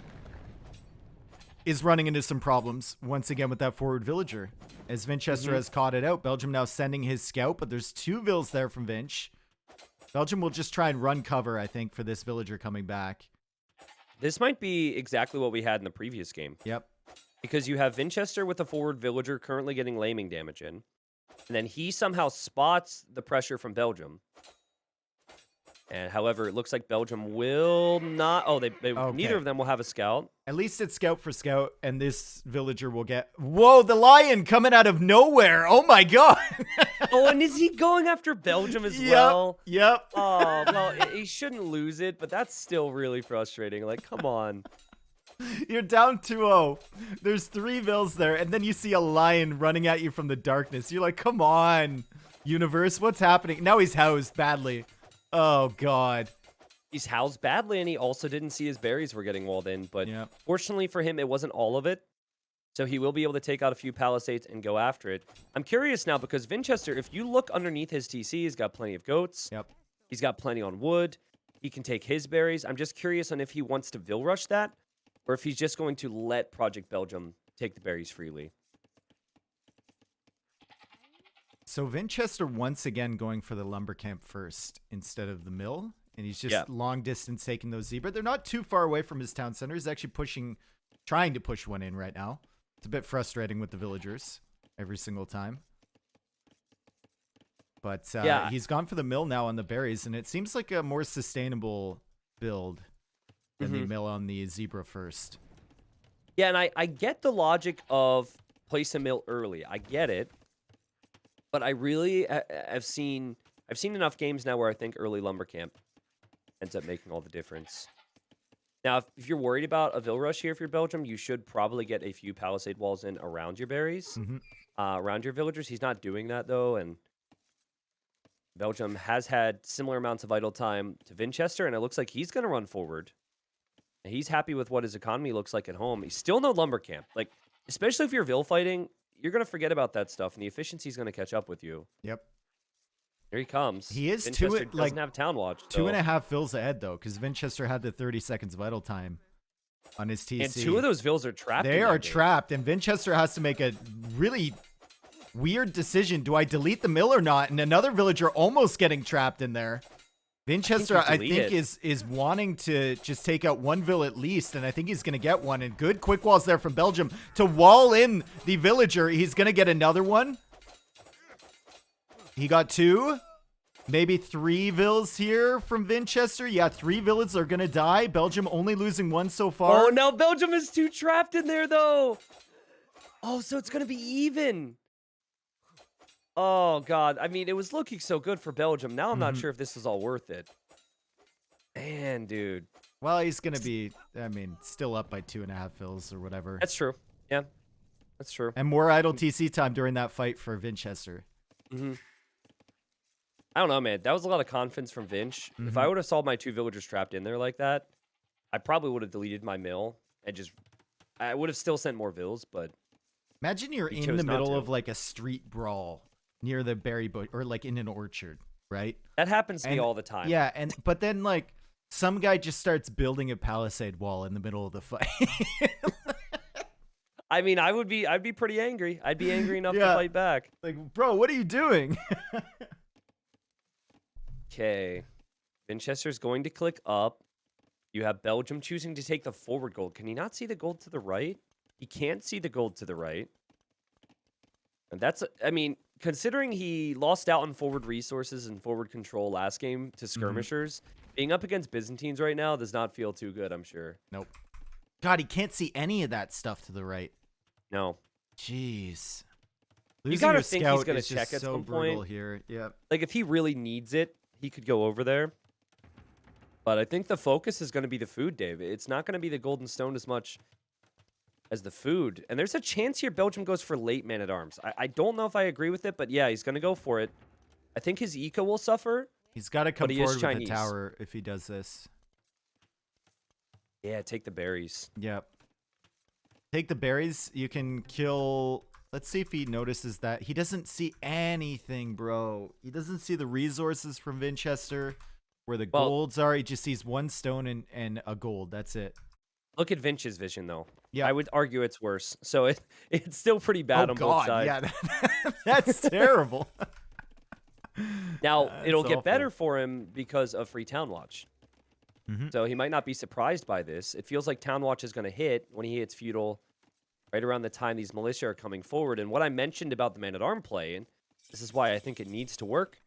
is running into some problems once again with that forward villager. As Vinchester has caught it out, Belgium now sending his scout, but there's 2 Vils there from Vinch. Belgium will just try and run cover, I think, for this villager coming back. This might be exactly what we had in the previous game. Yep. Because you have Vinchester with a forward villager currently getting laming damage in. And then he somehow spots the pressure from Belgium. And however, it looks like Belgium will not... Oh, neither of them will have a scout. At least it's scout for scout, and this villager will get... Whoa, the lion coming out of nowhere. Oh my god. Oh, and is he going after Belgium as well? Yep. Oh, well, he shouldn't lose it, but that's still really frustrating. Like, come on. You're down 2-0. There's 3 Vils there, and then you see a lion running at you from the darkness. You're like, come on, universe, what's happening? Now he's housed badly. Oh, God. He's housed badly, and he also didn't see his berries were getting walled in. But fortunately for him, it wasn't all of it. So he will be able to take out a few palisades and go after it. I'm curious now, because Vinchester, if you look underneath his TC, he's got plenty of goats. Yep. He's got plenty on wood. He can take his berries. I'm just curious on if he wants to Vil rush that, or if he's just going to let Project Belgium take the berries freely. So Vinchester once again going for the lumber camp first instead of the mill. And he's just long distance taking those zebra. They're not too far away from his town center. He's actually trying to push one in right now. It's a bit frustrating with the villagers every single time. But he's gone for the mill now on the berries, and it seems like a more sustainable build than the mill on the zebra first. Yeah, and I get the logic of place a mill early. I get it. But I really have seen enough games now where I think early lumber camp ends up making all the difference. Now, if you're worried about a Vill Rush here, if you're Belgium, you should probably get a few palisade walls in around your berries, around your villagers. He's not doing that, though, and Belgium has had similar amounts of idle time to Vinchester, and it looks like he's going to run forward. He's happy with what his economy looks like at home. He's still no lumber camp. Like, especially if you're Vill fighting, you're going to forget about that stuff, and the efficiency is going to catch up with you. Yep. Here he comes. He is doesn't have town watch. So. 2.5 Vills ahead, though, because Vinchester had the 30 seconds of idle time on his TC. And 2 of those Vills are trapped. They are trapped, and Vinchester has to make a really weird decision. Do I delete the mill or not? And another villager almost getting trapped in there. Vinchester, I think is wanting to just take out one Vill at least, and I think he's going to get one. And good quick walls there from Belgium to wall in the villager. He's going to get another one. He got 2. Maybe 3 Vills here from Vinchester. Yeah, 3 villas are going to die. Belgium only losing 1 so far. Oh, now Belgium is 2 trapped in there, though. Oh, so it's going to be even. Oh, God. I mean, it was looking so good for Belgium. Now I'm not sure if this is all worth it. Man, dude. Well, he's going to be, still up by 2.5 Vills or whatever. That's true. Yeah, that's true. And more idle TC time during that fight for Vinchester. I don't know, man. That was a lot of confidence from Vinch. If I would have saw my 2 villagers trapped in there like that, I probably would have deleted my mill and I would have still sent more Vills, but... Imagine you're in the middle of like a street brawl near the berry bush or like in an orchard, right? That happens to me all the time. Yeah, but then like some guy just starts building a palisade wall in the middle of the fight. I mean, I'd be pretty angry. I'd be angry enough to fight back. Like, bro, what are you doing? Okay. Vinchester's going to click up. You have Belgium choosing to take the forward gold. Can he not see the gold to the right? He can't see the gold to the right. And that's, I mean, considering he lost out on forward resources and forward control last game to skirmishers, being up against Byzantines right now does not feel too good, I'm sure. Nope. God, he can't see any of that stuff to the right. No. Jeez. You gotta think he's gonna check at so some brutal point here. Yeah. Like if he really needs it, he could go over there. But I think the focus is going to be the food, Dave. It's not going to be the golden stone as much as the food. And there's a chance here Belgium goes for late man-at-arms. I don't know if I agree with it, but yeah, he's going to go for it. I think his eco will suffer. He's got to come forward with the tower if he does this. Yeah, take the berries. Yep. Take the berries. You can kill... Let's see if he notices that. He doesn't see anything, bro. He doesn't see the resources from Vinchester where the golds are. He just sees 1 stone and a gold. That's it. Look at Vinch's vision, though. Yeah. I would argue it's worse. So it's still pretty bad on both sides. Yeah, that's terrible. Now, it'll get better for him because of free Town Watch. So he might not be surprised by this. It feels like Town Watch is going to hit when he hits Feudal right around the time these militia are coming forward. And what I mentioned about the man-at-arm play, and this is why I think it needs to work,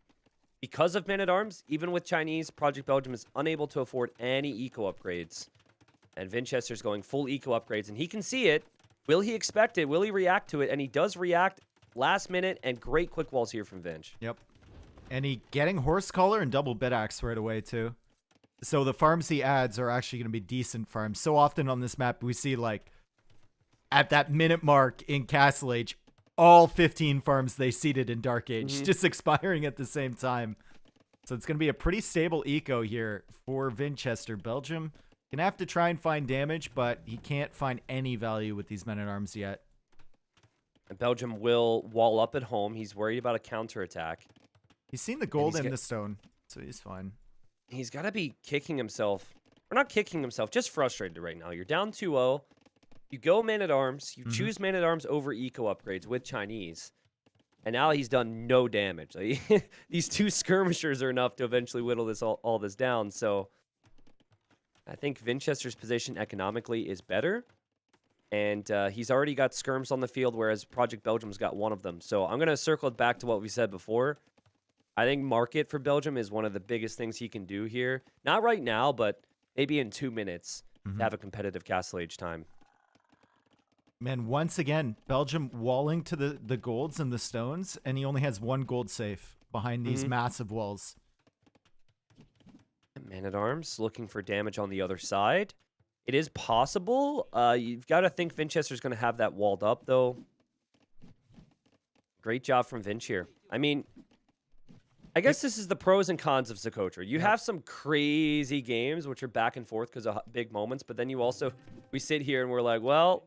because of man-at-arms, even with Chinese, Project Belgium is unable to afford any eco upgrades. And Vinchester's going full eco upgrades, and he can see it. Will he expect it? Will he react to it? And he does react last minute, and great quick walls here from Vinch. Yep. And he getting horse collar and double bed axe right away, too. So the farms he adds are actually going to be decent farms. So often on this map, we see, like, at that minute mark in Castle Age, all 15 farms they seeded in Dark Age just expiring at the same time. So it's going to be a pretty stable eco here for Vinchester. Belgium going to have to try and find damage, but he can't find any value with these men-at-arms yet. And Belgium will wall up at home. He's worried about a counterattack. He's seen the gold and the stone, so he's fine. He's got to be kicking himself. Or not kicking himself, just frustrated right now. You're down 2-0. You go man-at-arms. You choose man-at-arms over eco upgrades with Chinese. And now he's done no damage. Like, these 2 skirmishers are enough to eventually whittle this all this down. So I think Vinchester's position economically is better. And he's already got skirms on the field, whereas Project Belgium's got 1 of them. So I'm going to circle it back to what we said before. I think market for Belgium is one of the biggest things he can do here. Not right now, but maybe in 2 minutes to have a competitive Castle Age time. Man, once again, Belgium walling to the golds and the stones, and he only has 1 gold safe behind these massive walls. Man-at-Arms looking for damage on the other side. It is possible. You've got to think Vinchester's going to have that walled up, though. Great job from Vinch here. I mean, I guess this is the pros and cons of Socotra. You have some crazy games, which are back and forth because of big moments, but then we sit here and we're like, well,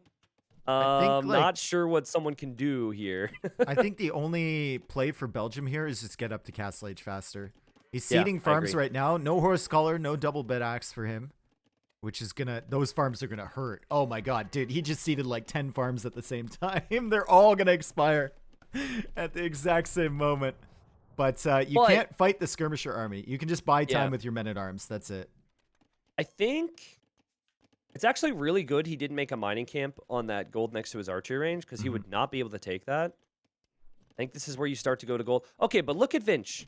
not sure what someone can do here. I think the only play for Belgium here is just get up to Castle Age faster. He's seeding farms right now. No Horse Collar, no double bed axe for him. Which is those farms are gonna hurt. Oh my god, dude, he just seeded like 10 farms at the same time. They're all gonna expire at the exact same moment. But you can't fight the skirmisher army. You can just buy time with your men-at-arms. That's it. I think it's actually really good he didn't make a mining camp on that gold next to his archery range, because he would not be able to take that. I think this is where you start to go to gold. Okay, but look at Vinch.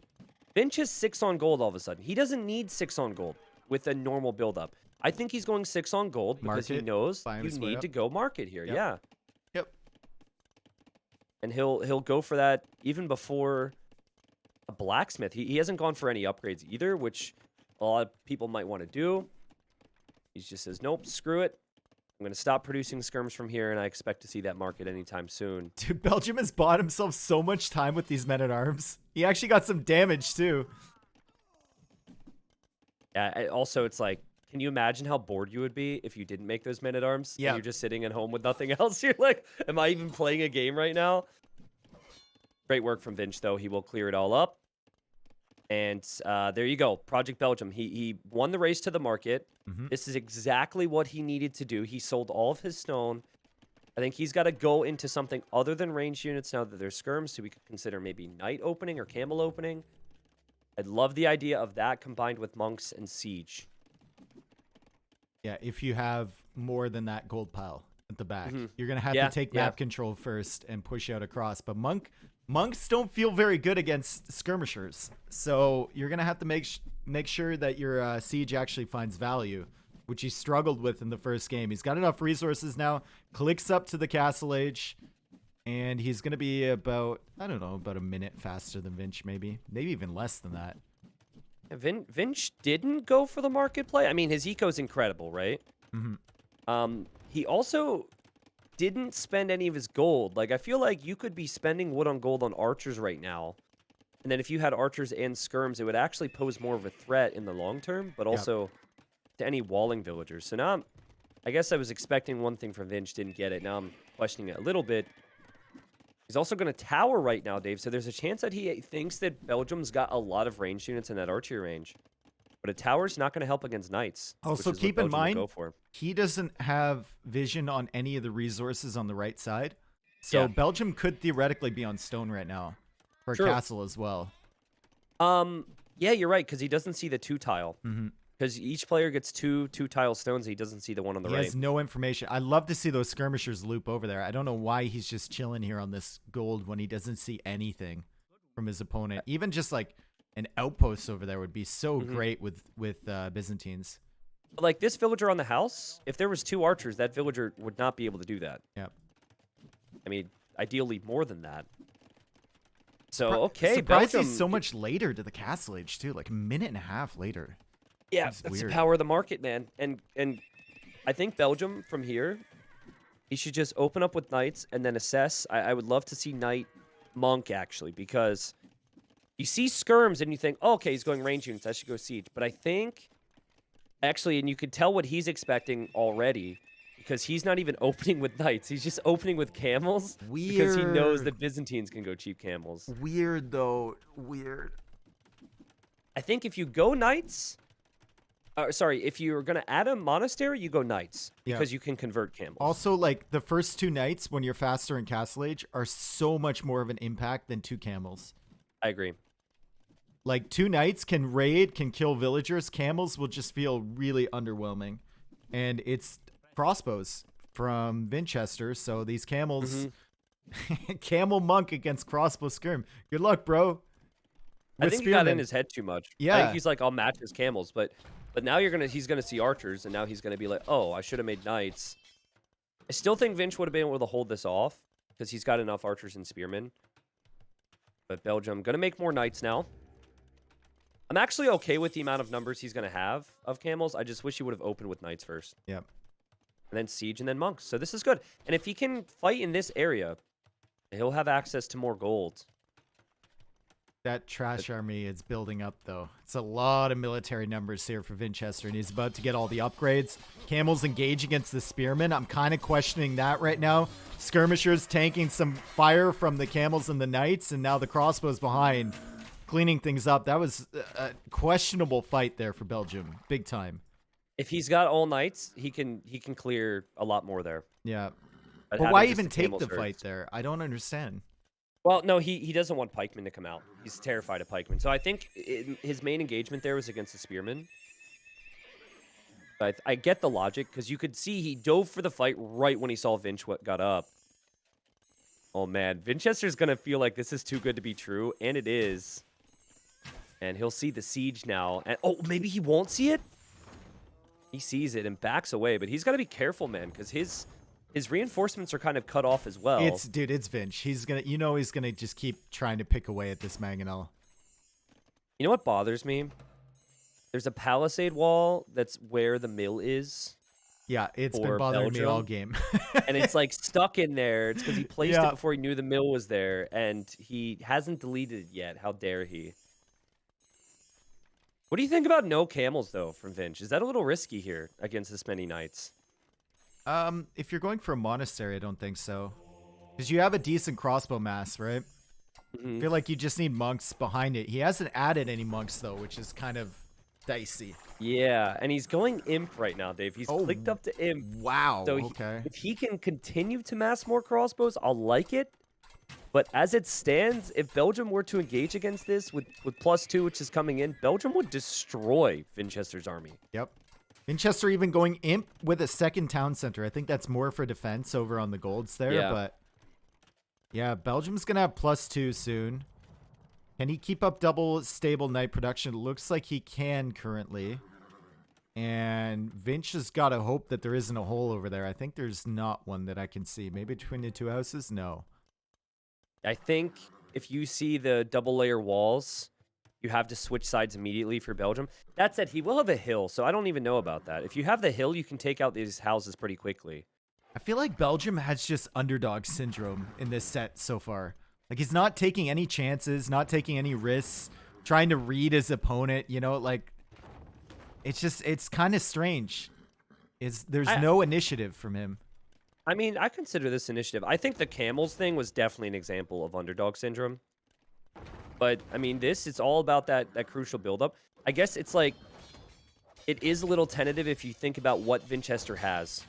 Vinch is 6 on gold all of a sudden. He doesn't need 6 on gold with a normal build-up. I think he's going 6 on gold because he knows you need to go market here. Yep. Yeah. Yep. And he'll go for that even before a blacksmith. He hasn't gone for any upgrades either, which a lot of people might want to do. He just says, nope, screw it. I'm going to stop producing skirms from here, and I expect to see that market anytime soon. Dude, Belgium has bought himself so much time with these men-at-arms. He actually got some damage, too. Yeah, also, it's like, can you imagine how bored you would be if you didn't make those men-at-arms? Yeah. And you're just sitting at home with nothing else. You're like, am I even playing a game right now? Great work from Vinch, though. He will clear it all up. And there you go. Project Belgium. He won the race to the market. This is exactly what he needed to do. He sold all of his stone. I think he's got to go into something other than ranged units now that there's skirms, so we could consider maybe knight opening or camel opening. I'd love the idea of that combined with monks and siege. Yeah, if you have more than that gold pile at the back, you're going to have to take map control first and push out across. But monks don't feel very good against skirmishers. So you're going to have to make sure that your siege actually finds value, which he struggled with in the first game. He's got enough resources now, clicks up to the Castle Age, and he's going to be about, I don't know, about a minute faster than Vinch, maybe even less than that. Vinch didn't go for the market play. I mean, his eco is incredible, right? He also didn't spend any of his gold. Like, I feel like you could be spending wood on gold on archers right now. And then if you had archers and skirms, it would actually pose more of a threat in the long term, but also to any walling villagers. So now I guess I was expecting one thing from Vinch, didn't get it. Now I'm questioning it a little bit. He's also going to tower right now, Dave. So there's a chance that he thinks that Belgium's got a lot of ranged units in that archery range. But a tower's not going to help against knights. Also, keep in mind, he doesn't have vision on any of the resources on the right side. So Belgium could theoretically be on stone right now. For a castle as well. Yeah, you're right, because he doesn't see the 2-tile. Because each player gets two 2-tile stones. He doesn't see the one on the right. He has no information. I'd love to see those skirmishers loop over there. I don't know why he's just chilling here on this gold when he doesn't see anything from his opponent. Even just like an outpost over there would be so great with Byzantines. Like this villager on the house, if there was 2 archers, that villager would not be able to do that. Yeah. I mean, ideally more than that. So, okay, surprised Belgium... he's so much later to the Castle Age, too. Like a minute and a half later. Yeah, that's the power of the market, man. And I think Belgium, from here, he should just open up with knights and then assess. I would love to see knight monk, actually, because you see skirms and you think, oh, okay, he's going range units. I should go siege. But I think, actually, and you could tell what he's expecting already, because he's not even opening with knights. He's just opening with camels. Weird. Because he knows that Byzantines can go cheap camels. Weird, though. Weird. I think if you go knights, Sorry, if you're gonna add a monastery, you go knights Yeah. because you can convert camels. Also, like the first 2 knights when you're faster in Castle Age are so much more of an impact than 2 camels. I agree. Like 2 knights can raid, can kill villagers. Camels will just feel really underwhelming. And it's crossbows from Vinchester, so these camels camel monk against crossbow skirm. Good luck, bro. I With think he got in spearmen. his head too much. I Yeah. think he's like, I'll match his camels, but now he's gonna see archers, and now he's gonna be like, oh, I should have made knights. I still think Vinch would have been able to hold this off because he's got enough archers and spearmen. But Belgium gonna make more knights now. I'm actually okay with the amount of numbers he's gonna have of camels. I just wish he would have opened with knights first. Yep. And then siege and then monks. So this is good. And if he can fight in this area, he'll have access to more gold. That trash army is building up, though. It's a lot of military numbers here for Vinchester, and he's about to get all the upgrades. Camels engage against the spearmen. I'm kind of questioning that right now. Skirmishers tanking some fire from the camels and the knights, and now the crossbows behind, cleaning things up. That was a questionable fight there for Belgium. Big time. If he's got all knights, he can clear a lot more there. Yeah. But But having why just even take camels the fight hurts. there? I don't understand. Well, no, he doesn't want pikemen to come out. He's terrified of pikemen. So I think his main engagement there was against the spearmen. I get the logic because you could see he dove for the fight right when he saw Vinch what got up. Oh man, Vinchester's gonna feel like this is too good to be true, and it is. And he'll see the siege now, and oh, maybe he won't see it. He sees it and backs away, but he's got to be careful, man, because his reinforcements are kind of cut off as well. It's Vinch. He's gonna just keep trying to pick away at this mangonel. You know what bothers me? There's a palisade wall that's where the mill is, Yeah, it's been for bothering me all Belgium. game. and it's like stuck in there. It's because he placed Yeah. it before he knew the mill was there, and he hasn't deleted it yet. How dare he? What do you think about no camels, though, from Vinch? Is that a little risky here against this many knights? If you're going for a monastery, I don't think so. Because you have a decent crossbow mass, right? I feel like you just need monks behind it. He hasn't added any monks, though, which is kind of dicey. Yeah, and he's going imp right now, Dave. He's Oh, clicked up to imp. Wow, So okay. if he can continue to mass more crossbows, I'll like it. But as it stands, if Belgium were to engage against this with +2, which is coming in, Belgium would destroy Vinchester's army. Yep. Vinchester even going imp with a second town center. I think that's more for defense over on the golds there. Yeah. But yeah, Belgium's going to have +2 soon. Can he keep up double stable knight production? It looks like he can currently. And Vinch has got to hope that there isn't a hole over there. I think there's not one that I can see. Maybe between the two houses? No. I think if you see the double layer walls, you have to switch sides immediately for Belgium. That said, he will have a hill, so I don't even know about that. If you have the hill, you can take out these houses pretty quickly. I feel like Belgium has just underdog syndrome in this set so far. Like, he's not taking any chances, not taking any risks, trying to read his opponent, you know, like, it's kind of strange. There's no initiative from him. I mean, I consider this initiative. I think the camels thing was definitely an example of underdog syndrome. But, I mean, it's all about that crucial buildup. I guess it's like, it is a little tentative if you think about what Vinchester has,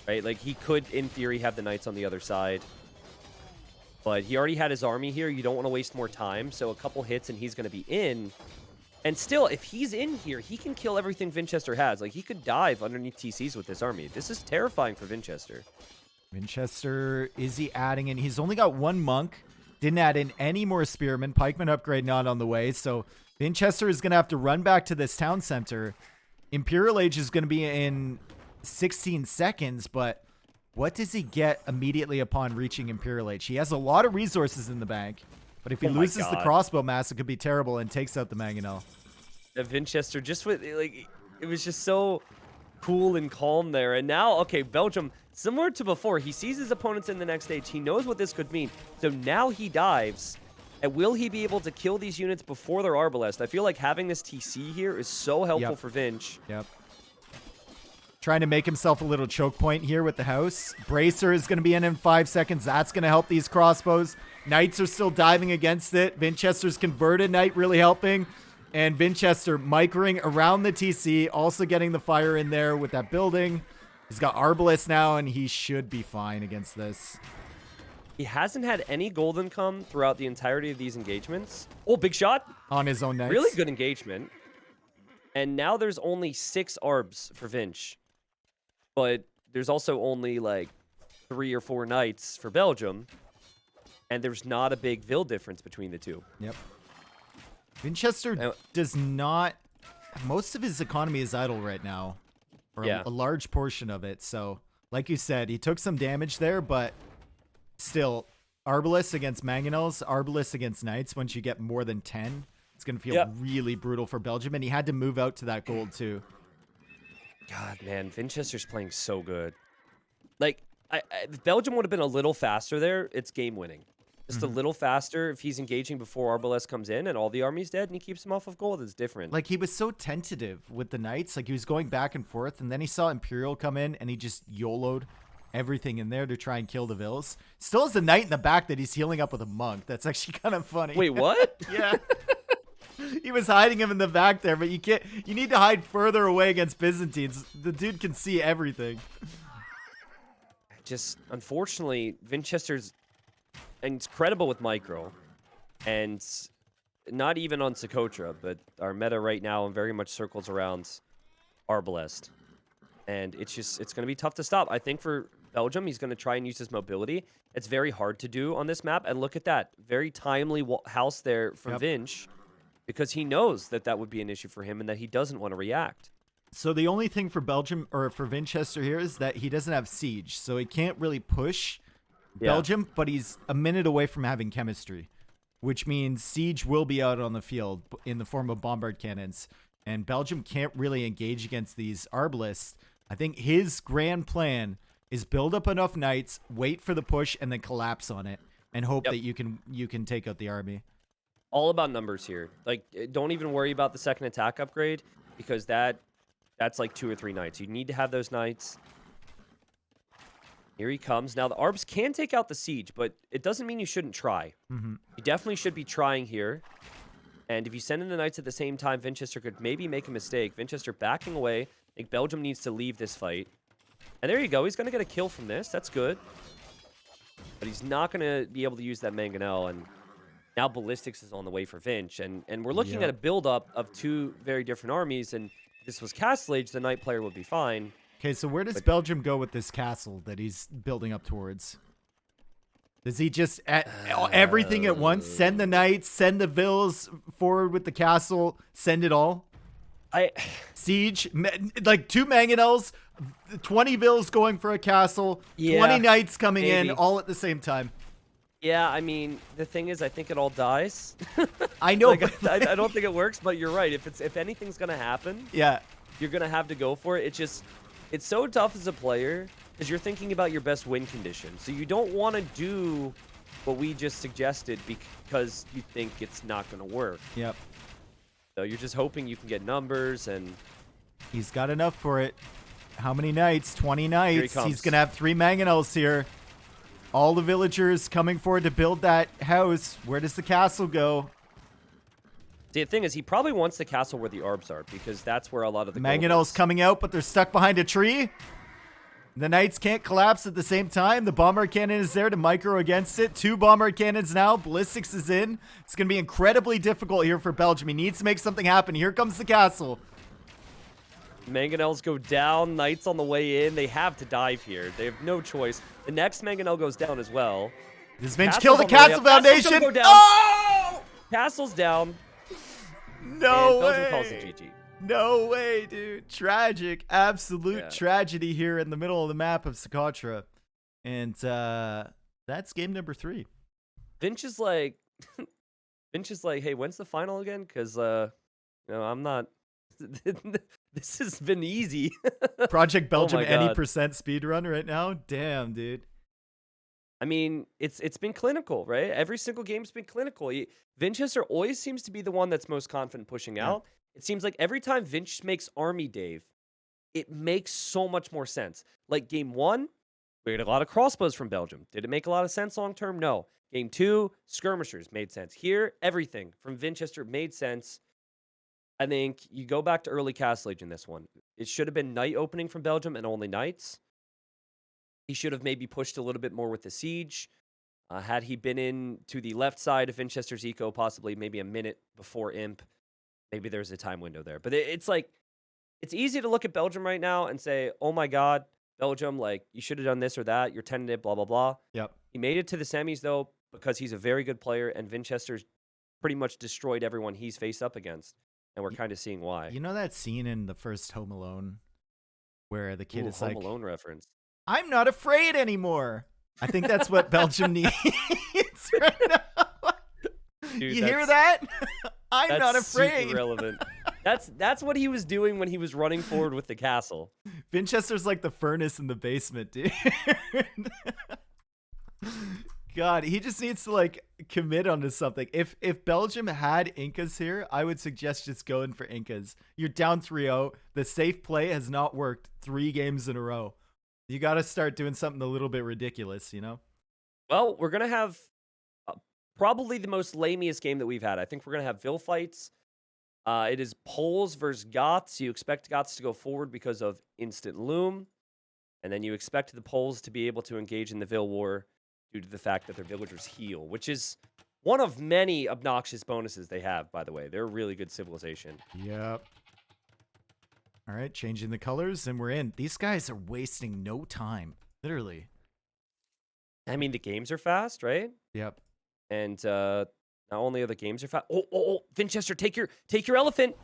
right? Like, he could, in theory, have the knights on the other side. But he already had his army here. You don't want to waste more time. So a couple hits and he's going to be in. And still, if he's in here, he can kill everything Vinchester has. Like, he could dive underneath TCs with this army. This is terrifying for Vinchester. Vinchester, is he adding in? He's only got one monk. Didn't add in any more spearmen. Pikeman upgrade not on the way. So Vinchester is going to have to run back to this town center. Imperial Age is going to be in 16 seconds, but what does he get immediately upon reaching Imperial Age? He has a lot of resources in the bank, but if he Oh my loses the God. crossbow mass, it could be terrible and takes out the mangonel. Vinchester just with, like, it was just so cool and calm there. And now, okay, Belgium, similar to before, he sees his opponents in the next stage. He knows what this could mean. So now he dives. And will he be able to kill these units before their Arbalest? I feel like having this TC here is so helpful Yep. for Vinch. Yep. Trying to make himself a little choke point here with the house. Bracer is going to be in 5 seconds. That's going to help these crossbows. Knights are still diving against it. Vinchester's converted knight really helping. And Vinchester microing around the TC, also getting the fire in there with that building. He's got Arbalest now, and he should be fine against this. He hasn't had any golden come throughout the entirety of these engagements. Oh, big shot. On his own Knights. Really good engagement. And now there's only 6 arbs for Vinch. But there's also only like 3 or 4 Knights for Belgium. And there's not a big Vil difference between the two. Yep. Vinchester does not... Most of his economy is idle right now. Or a large portion of it. So, like you said, he took some damage there, but still, Arbalest against Mangonels, Arbalest against Knights, once you get more than 10, it's going to feel really brutal for Belgium. And he had to move out to that gold, too. God, man, Vinchester's playing so good. Like, if Belgium would have been a little faster there, it's game winning. Just a little faster if he's engaging before Arbalest comes in and all the army's dead and he keeps him off of gold. It's different. Like, he was so tentative with the Knights. Like, he was going back and forth, and then he saw Imperial come in, and he just YOLO'd everything in there to try and kill the Vils. Still has a Knight in the back that he's healing up with a Monk. That's actually kind of funny. Wait, what? Yeah. He was hiding him in the back there, but you can't. You need to hide further away against Byzantines. The dude can see everything. Just, unfortunately, Vinchester's incredible with micro, and not even on Socotra, but our meta right now and very much circles around Arbalest. And it's going to be tough to stop. I think for Belgium, he's going to try and use his mobility. It's very hard to do on this map. And look at that. Very timely house there from Vinch, because he knows that that would be an issue for him and that he doesn't want to react. So the only thing for Belgium, or for Vinchester here, is that he doesn't have Siege. So he can't really push Belgium, but he's a minute away from having chemistry, which means Siege will be out on the field in the form of bombard cannons. And Belgium can't really engage against these Arbalists. I think his grand plan is build up enough Knights, wait for the push, and then collapse on it, and hope that you can take out the army. All about numbers here. Like, don't even worry about the second attack upgrade, because that's like 2 or 3 Knights. You need to have those Knights. Here he comes. Now, the Arbs can take out the Siege, but it doesn't mean you shouldn't try. You definitely should be trying here. And if you send in the Knights at the same time, Vinchester could maybe make a mistake. Vinchester backing away. I think Belgium needs to leave this fight. And there you go. He's going to get a kill from this. That's good. But he's not going to be able to use that Mangonel. And now Ballistics is on the way for Vinch. And we're looking at a build-up of 2 very different armies. And if this was Castle Age, the Knight player would be fine. Okay, so where does Belgium go with this castle that he's building up towards? Does he just, everything at once, send the Knights, send the Vils forward with the castle, send it all? Siege, like 2 Mangonels, 20 Vils going for a castle, 20 Knights coming in all at the same time. Yeah, I mean, the thing is, I think it all dies. I know. Like, I don't think it works, but you're right. If anything's going to happen, you're going to have to go for it. It's so tough as a player because you're thinking about your best win condition. So you don't want to do what we just suggested because you think it's not going to work. Yep. So you're just hoping you can get numbers, and he's got enough for it. How many Knights? 20 Knights. He's going to have 3 Mangonels here. All the villagers coming forward to build that house. Where does the castle go? The thing is, he probably wants the castle where the Arbs are, because that's where a lot of the Mangonels coming out, but they're stuck behind a tree. The Knights can't collapse at the same time. The bombard cannon is there to micro against it. 2 bombard cannons now. Ballistics is in. It's going to be incredibly difficult here for Belgium. He needs to make something happen. Here comes the castle. Mangonels go down. Knights on the way in. They have to dive here. They have no choice. The next Mangonel goes down as well. Does Vinch kill the castle foundation? Go down. Oh! Castle's down. No and way. Belgium calls it GG. No way, dude. Tragic. Absolute tragedy here in the middle of the map of Socotra. And that's game number 3. Vinch is like, hey, when's the final again? Because, I'm not. This has been easy. Project Belgium any percent speedrun right now? Damn, dude. I mean, it's been clinical, right? Every single game's been clinical. Vinchester always seems to be the one that's most confident pushing out. It seems like every time Vinch makes Army Dave, it makes so much more sense. Like game 1, we had a lot of crossbows from Belgium. Did it make a lot of sense long term? No. Game 2, skirmishers made sense. Here, everything from Vinchester made sense. I think you go back to early Castle Age in this one. It should have been night opening from Belgium and only knights. He should have maybe pushed a little bit more with the siege. Had he been in to the left side of Vinchester's eco, possibly maybe a minute before Imp, maybe there's a time window there. But it's like, it's easy to look at Belgium right now and say, oh my God, Belgium, like, you should have done this or that. You're tentative, blah, blah, blah. Yep. He made it to the semis, though, because he's a very good player, and Vinchester's pretty much destroyed everyone he's faced up against. And we're kind of seeing why. You know that scene in the first Home Alone where the kid is Home like, Alone reference. I'm not afraid anymore. I think that's what Belgium needs right now. Dude, you hear that? I'm that's not afraid. Super relevant. That's what he was doing when he was running forward with the castle. Vinchester's like the furnace in the basement, dude. God, he just needs to like commit onto something. If Belgium had Incas here, I would suggest just going for Incas. You're down 3-0. The safe play has not worked 3 games in a row. You got to start doing something a little bit ridiculous, you know? Well, we're going to have probably the most lamiest game that we've had. I think we're going to have Vil fights. It is Poles versus Goths. You expect Goths to go forward because of instant loom. And then you expect the Poles to be able to engage in the Vil war due to the fact that their villagers heal, which is one of many obnoxious bonuses they have, by the way. They're a really good civilization. Yep. All right, changing the colors, and we're in. These guys are wasting no time, literally. I mean, the games are fast, right? Yep. And not only are the games are fast. Oh, Vinchester, take your elephant.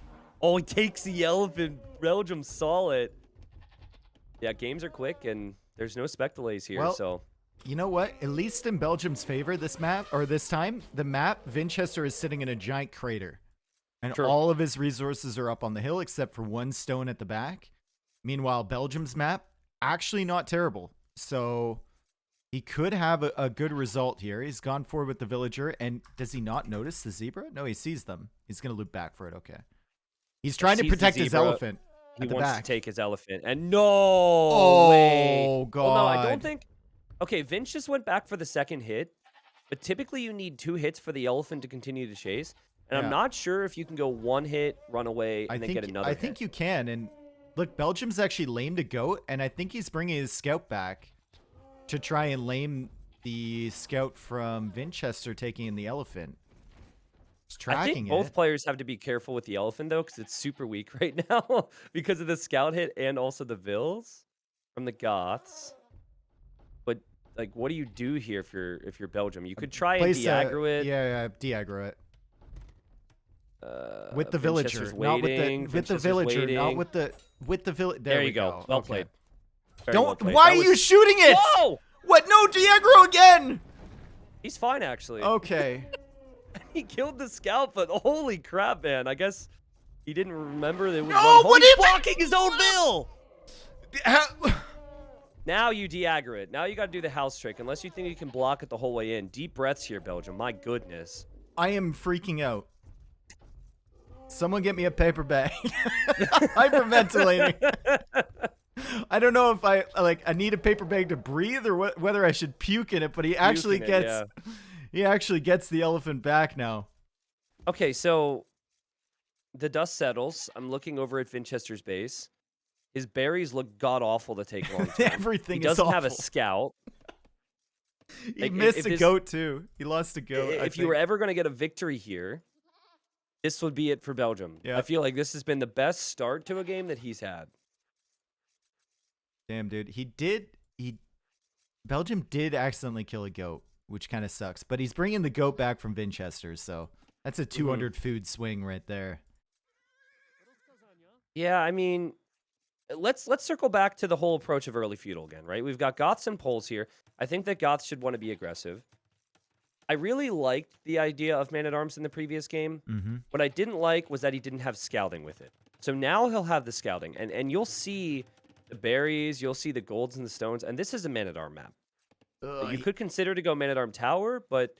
Oh, he takes the elephant. Belgium saw it. Yeah, games are quick, and there's no spec delays here, Well, so... You know what? At least in Belgium's favor this map, or this time, the map, Vinchester is sitting in a giant crater. And Sure. all of his resources are up on the hill except for one stone at the back. Meanwhile, Belgium's map, actually not terrible. So he could have a good result here. He's gone forward with the villager. And does he not notice the zebra? No, he sees them. He's going to loop back for it. Okay. He's trying to Sees the protect his zebra. elephant. He at the wants back. to take his elephant. And no Oh, way. God. Well, no, I don't think... Okay, Vince just went back for the second hit. But typically you need 2 hits for the elephant to continue to chase. And Yeah. I'm not sure if you can go 1 hit, run away, and then get another I hit. think you can. And look, Belgium's actually lamed a goat, and I think he's bringing his scout back to try and lame the scout from Vinchester taking in the elephant. He's I tracking think both it. players have to be careful with the elephant, though, because it's super weak right now because of the scout hit and also the Vils from the Goths. But, like, what do you do here if you're Belgium? You could try and Place de-aggro it. Yeah, de-aggro it. With the villager, Vinchester's not waiting, with the Vinchester's villager, not waiting. with the villager. There you go. Well Okay. played. Very well Don't. played. Why That are you was- shooting it? Whoa! What? No, de-aggro again. He's fine, actually. Okay. He killed the scout, but holy crap, man. I guess he didn't remember that it was No, one. what He's do you mean? blocking his own bill! Ha- Now you de-aggro it. Now you got to do the house trick, unless you think you can block it the whole way in. Deep breaths here, Belgium. My goodness. I am freaking out. Someone get me a paper bag. Hyperventilating. I don't know if I need a paper bag to breathe or whether I should puke in it, but he actually Puke in it, gets he actually gets the elephant back now. Okay, so the dust settles. I'm looking over at Vinchester's base. His berries look god-awful to take long time. Everything He is doesn't have a awful. scout. He Like, missed if a his- goat too. He lost a goat. I If you were think. ever going to get a victory here, this would be it for Belgium. Yeah. I feel like this has been the best start to a game that he's had. Damn, dude. Belgium did accidentally kill a goat, which kind of sucks. But he's bringing the goat back from Vinchester, so that's a 200 food swing right there. Yeah, I mean, let's circle back to the whole approach of early feudal again, right? We've got Goths and Poles here. I think that Goths should want to be aggressive. I really liked the idea of Man-at-Arms in the previous game. Mm-hmm. What I didn't like was that he didn't have scouting with it. So now he'll have the scouting, and you'll see the berries, you'll see the golds and the stones, and this is a Man-at-Arm map. You could consider to go Man-at-Arm Tower, but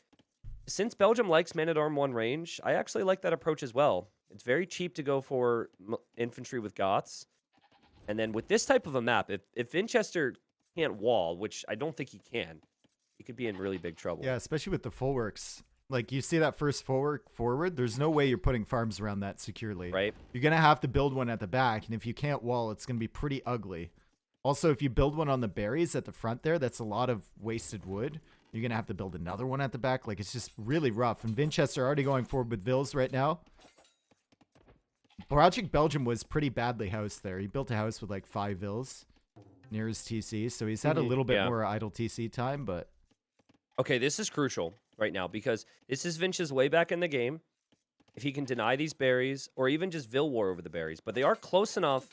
since Belgium likes Man-at-Arm 1 range, I actually like that approach as well. It's very cheap to go for infantry with Goths. And then with this type of a map, if Vinchester can't wall, which I don't think he can, he could be in really big trouble. Yeah, especially with the full works. Like, you see that first forward, there's no way you're putting farms around that securely. Right. You're going to have to build one at the back, and if you can't wall, it's going to be pretty ugly. Also, if you build one on the berries at the front there, that's a lot of wasted wood. You're going to have to build another one at the back. Like, it's just really rough. And Vinchester already going forward with vills right now. Project Belgium was pretty badly housed there. He built a house with like 5 vills near his TC, so he's had a little bit more idle TC time, but... Okay, this is crucial right now because this is Vinch's way back in the game. If he can deny these berries or even just Vill War over the berries, but they are close enough,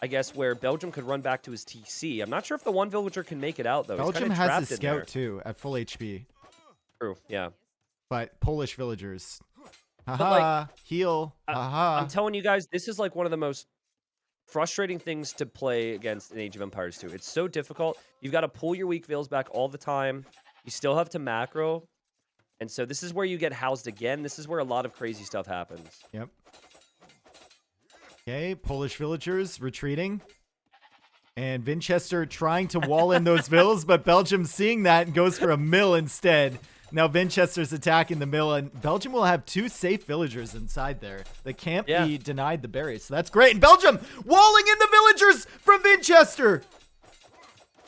I guess, where Belgium could run back to his TC. I'm not sure if the one villager can make it out, though. Belgium has a scout, too, at full HP. True, yeah. But Polish villagers... Haha, heal. Haha. I'm telling you guys, this is like one of the most frustrating things to play against in Age of Empires 2. It's so difficult. You've got to pull your weak vills back all the time. You still have to macro. And so this is where you get housed again. This is where a lot of crazy stuff happens. Yep. Okay, Polish villagers retreating. And Vinchester trying to wall in those vills, but Belgium seeing that and goes for a mill instead. Now Vinchester's attacking the mill, and Belgium will have 2 safe villagers inside there that can't be denied the berries. So that's great. And Belgium walling in the villagers from Vinchester.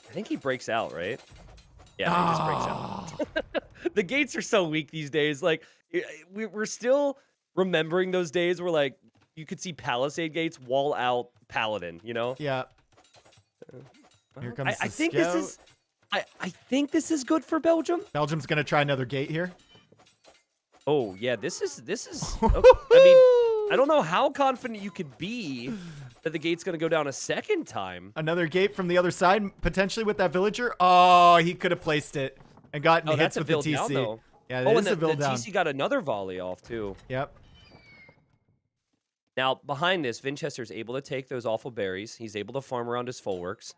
I think he breaks out, right? Yeah, he just breaks out. The gates are so weak these days. Like, we're still remembering those days where, like, you could see Palisade gates wall out Paladin, you know? Yeah. Here comes the I think scout. this is... I think this is good for Belgium. Belgium's gonna try another gate here. Oh yeah, this is. Oh, I mean, I don't know how confident you could be that the gate's gonna go down a second time. Another gate from the other side, potentially with that villager. Oh, he could have placed it and gotten hits with the TC. Down, though. Yeah, that is a Vill the down. TC got another volley off too. Yep. Now behind this, Vinchester's able to take those awful berries. He's able to farm around his fullworks,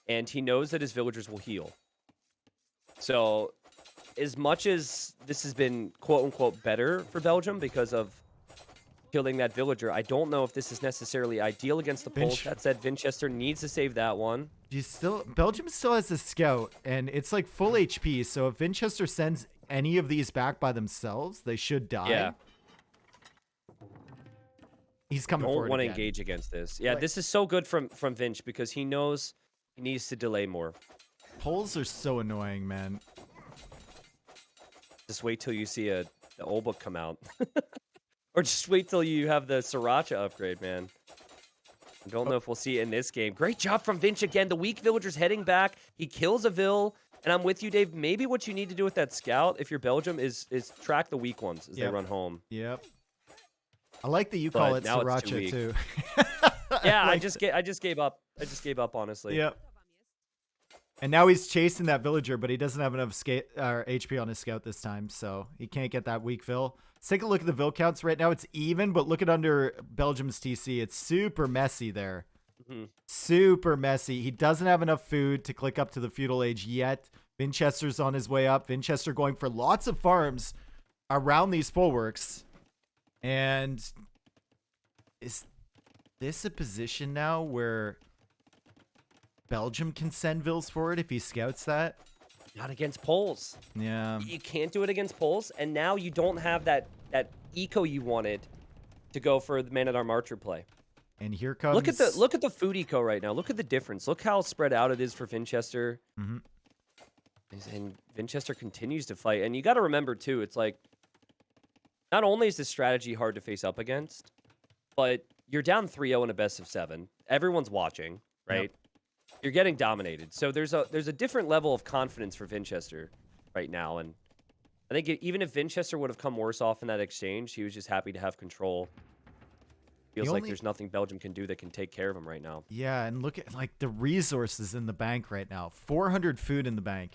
and he knows that his villagers will heal. So, as much as this has been quote-unquote better for Belgium because of killing that villager, I don't know if this is necessarily ideal against the Poles. That said, Vinchester needs to save that one. Belgium still has a scout, and it's like full HP, so if Vinchester sends any of these back by themselves, they should die. Yeah. He's coming forward. Don't want to engage against this. Yeah, this is so good from Vinch because he knows he needs to delay more. Poles are so annoying, man. Just wait till you see the old book come out. Or just wait till you have the Sriracha upgrade, man. I don't know if we'll see it in this game. Great job from Vinch again. The weak villager's heading back. He kills a Vill. And I'm with you, Dave. Maybe what you need to do with that scout, if you're Belgium, is track the weak ones as they run home. Yep. I like that you call it Sriracha, too. Yeah, I just gave up. I just gave up, honestly. Yep. And now he's chasing that villager, but he doesn't have enough HP on his scout this time, so he can't get that weak Vill. Let's take a look at the Vill counts right now. It's even, but look at under Belgium's TC. It's super messy there. Super messy. He doesn't have enough food to click up to the feudal age yet. Vinchester's on his way up. Vinchester going for lots of farms around these fullworks. And is this a position now where Belgium can send Vills forward if he scouts that? Not against Poles. Yeah. You can't do it against Poles, and now you don't have that eco you wanted to go for the Man-at-Arm Archer play. And here comes... Look at the food eco right now. Look at the difference. Look how spread out it is for Vinchester. And Vinchester continues to fight. And you got to remember, too, it's like, not only is this strategy hard to face up against, but you're down 3-0 in a best of 7. Everyone's watching, right? Yep. You're getting dominated. So there's a different level of confidence for Vinchester right now. And I think even if Vinchester would have come worse off in that exchange, he was just happy to have control. Feels like there's nothing Belgium can do that can take care of him right now. Yeah, and look at like the resources in the bank right now. 400 food in the bank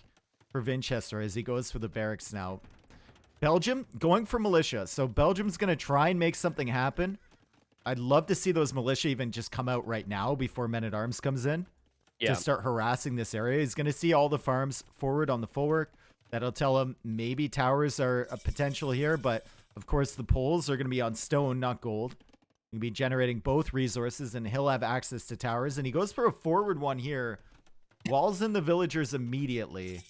for Vinchester as he goes for the barracks now. Belgium going for militia. So Belgium's going to try and make something happen. I'd love to see those militia even just come out right now before Men-at-Arms comes in. To start harassing this area. He's going to see all the farms forward on the fullwork. That'll tell him maybe towers are a potential here, but of course the poles are going to be on stone, not gold. He'll be generating both resources, and he'll have access to towers. And he goes for a forward one here. Walls in the villagers immediately.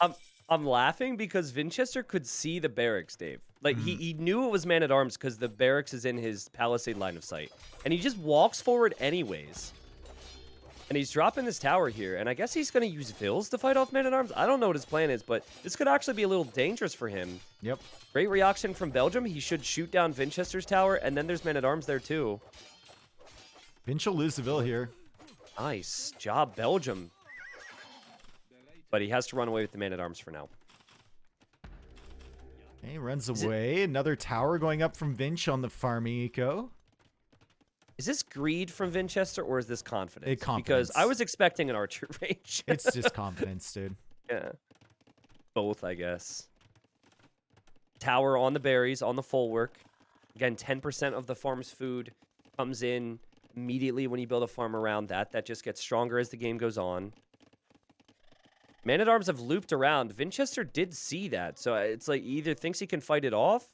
I'm I'm laughing because Vinchester could see the barracks, Dave. Like, he knew it was man-at-arms because the barracks is in his palisade line of sight. And he just walks forward anyways. And he's dropping this tower here. And I guess he's going to use Vils to fight off man-at-arms. I don't know what his plan is, but this could actually be a little dangerous for him. Yep. Great reaction from Belgium. He should shoot down Vinchester's tower, and then there's man-at-arms there too. Vinch will lose the Vil here. Nice job, Belgium. But he has to run away with the man-at-arms for now. He runs away. Another tower going up from Vinch on the farming eco. Is this greed from Vinchester, or is this confidence? Confidence. Because I was expecting an archer range. It's just confidence, dude. Yeah. Both, I guess. Tower on the berries, on the full work. Again, 10% of the farm's food comes in immediately when you build a farm around that. That just gets stronger as the game goes on. Man-at-Arms have looped around. Vinchester did see that. So it's like he either thinks he can fight it off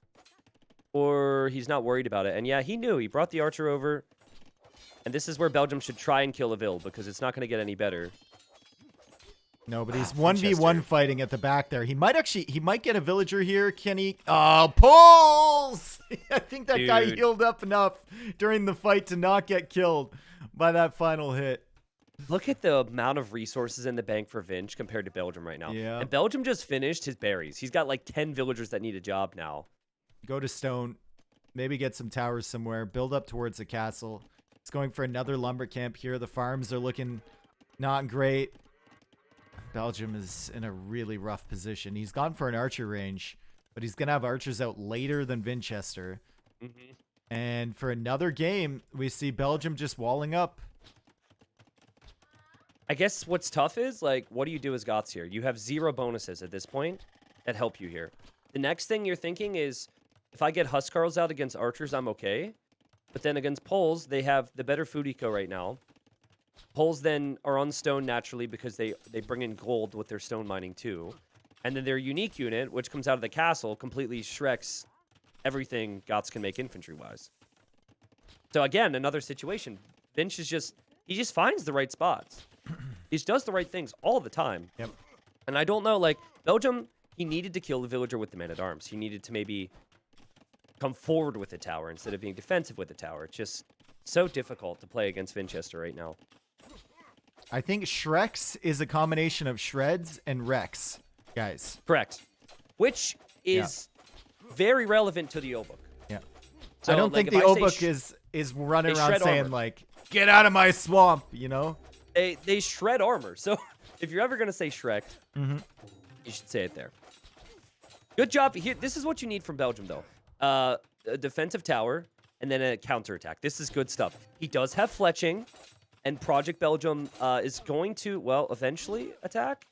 or he's not worried about it. And yeah, he knew. He brought the archer over. And this is where Belgium should try and kill a Vil because it's not going to get any better. No, but he's 1v1 fighting at the back there. He might get a villager here. Can he? Oh, pulls! I think that guy healed up enough during the fight to not get killed by that final hit. Look at the amount of resources in the bank for Vinch compared to Belgium right now. Yeah. And Belgium just finished his berries. He's got like 10 villagers that need a job now. Go to stone. Maybe get some towers somewhere. Build up towards the castle. It's going for another lumber camp here. The farms are looking not great. Belgium is in a really rough position. He's gone for an archer range, but he's going to have archers out later than Vinchester. And for another game, we see Belgium just walling up. I guess what's tough is, like, what do you do as Goths here? You have 0 bonuses at this point that help you here. The next thing you're thinking is, if I get Huskarls out against archers, I'm okay. But then against Poles, they have the better food eco right now. Poles then are on stone naturally because they bring in gold with their stone mining too. And then their unique unit, which comes out of the castle, completely shreks everything Goths can make infantry-wise. So again, another situation. Vinch is he just finds the right spots. He just does the right things all the time. Yep. And I don't know, like, Belgium, he needed to kill the villager with the man-at-arms. He needed to maybe come forward with the tower instead of being defensive with the tower. It's just so difficult to play against Vinchester right now. I think Shreks is a combination of Shreds and Rex, guys. Correct. Which is very relevant to the O-Book. Yeah. So, I don't think the O-Book is running around saying, armor. like, get out of my swamp, you know? They shred armor. So if you're ever going to say Shrek, you should say it there. Good job. Here, this is what you need from Belgium, though. A defensive tower and then a counterattack. This is good stuff. He does have fletching, and Project Belgium is going to, well, eventually attack.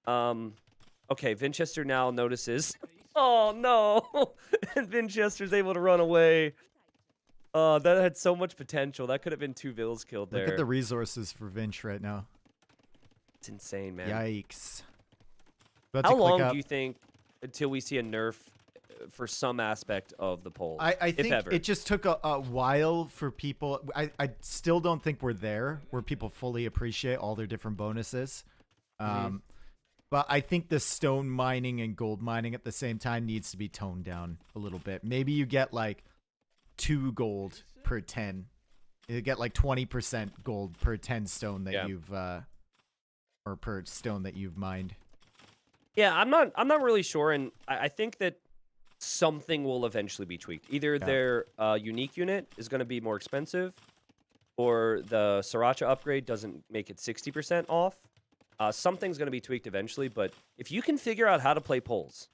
Okay, Vinchester now notices. Oh, no. And Vinchester's able to run away. That had so much potential. That could have been 2 Vils killed there. Look at the resources for Vinch right now. It's insane, man. Yikes. How long do you think until we see a nerf for some aspect of the poll? I think it just took a while for people. I still don't think we're there where people fully appreciate all their different bonuses. But I think the stone mining and gold mining at the same time needs to be toned down a little bit. Maybe you get like 2 gold per 10. You get like 20% gold per 10 stone that you've or per stone that you've mined. Yeah, I'm not really sure, and I think that something will eventually be tweaked. Either their unique unit is going to be more expensive, or the Sriracha upgrade doesn't make it 60% off. Something's going to be tweaked eventually, but if you can figure out how to play polls,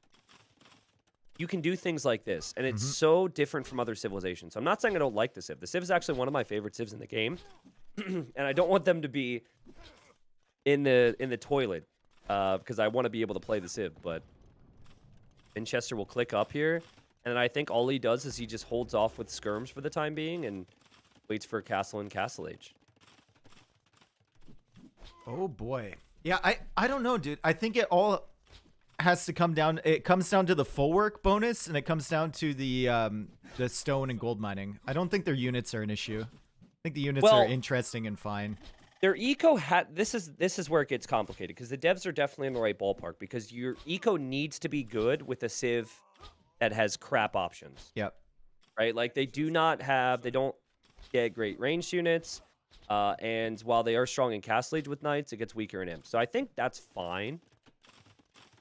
you can do things like this, and it's so different from other civilizations. So I'm not saying I don't like the Civ. The Civ is actually one of my favorite Civs in the game, and I don't want them to be in the toilet because I want to be able to play the Civ. But Vinchester will click up here, and I think all he does is he just holds off with skirms for the time being and waits for castle and castle age. Oh boy. Yeah, I don't know, dude. I think it all has to come down. It comes down to the full work bonus, and it comes down to the stone and gold mining. I don't think their units are an issue. I think the units are interesting and fine. Their eco this is where it gets complicated because the devs are definitely in the right ballpark because your eco needs to be good with a civ that has crap options, Yep. right? Like they don't get great ranged units, and while they are strong in Castle Age with knights, it gets weaker in imp. So I think that's fine.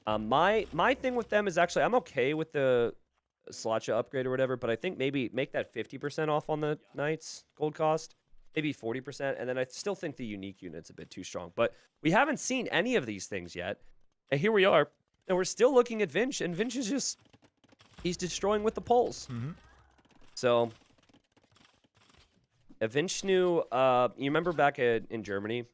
My thing with them is actually I'm okay with the Sláinte upgrade or whatever, but I think maybe make that 50% off on the knights gold cost. Maybe 40%, and then I still think the unique unit's a bit too strong. But we haven't seen any of these things yet. And here we are, and we're still looking at Vinch, and Vinch is just, he's destroying with the poles. So, Vinch knew, you remember back in Germany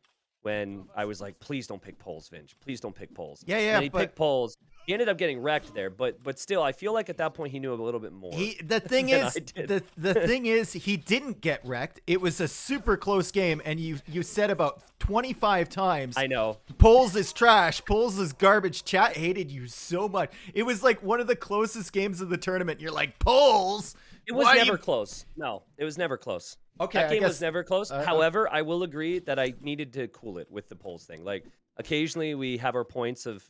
when I was like, please don't pick poles, Vinch. Please don't pick poles. Yeah, And then he but picked poles. He ended up getting wrecked there, but still, I feel like at that point he knew a little bit more. the thing than is, I did. the thing is, he didn't get wrecked. It was a super close game, and you said about 25 times. I know. Poles is trash. Poles is garbage. Chat hated you so much. It was like one of the closest games of the tournament. You're like, Poles? It was never close. No, it was never close. Okay, that I game guess, was never close. However, I will agree that I needed to cool it with the polls thing. Like, occasionally we have our points of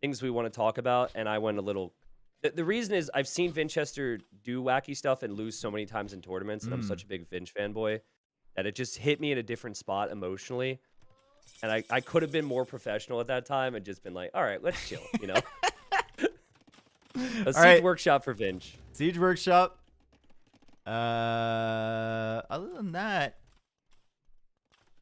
things we want to talk about, and I went a little... The reason is I've seen Vinchester do wacky stuff and lose so many times in tournaments, and I'm such a big Vinch fanboy, that it just hit me in a different spot emotionally. And I could have been more professional at that time and just been like, all right, let's chill, you know? A Siege Workshop for Vinch. Siege Workshop. Other than that,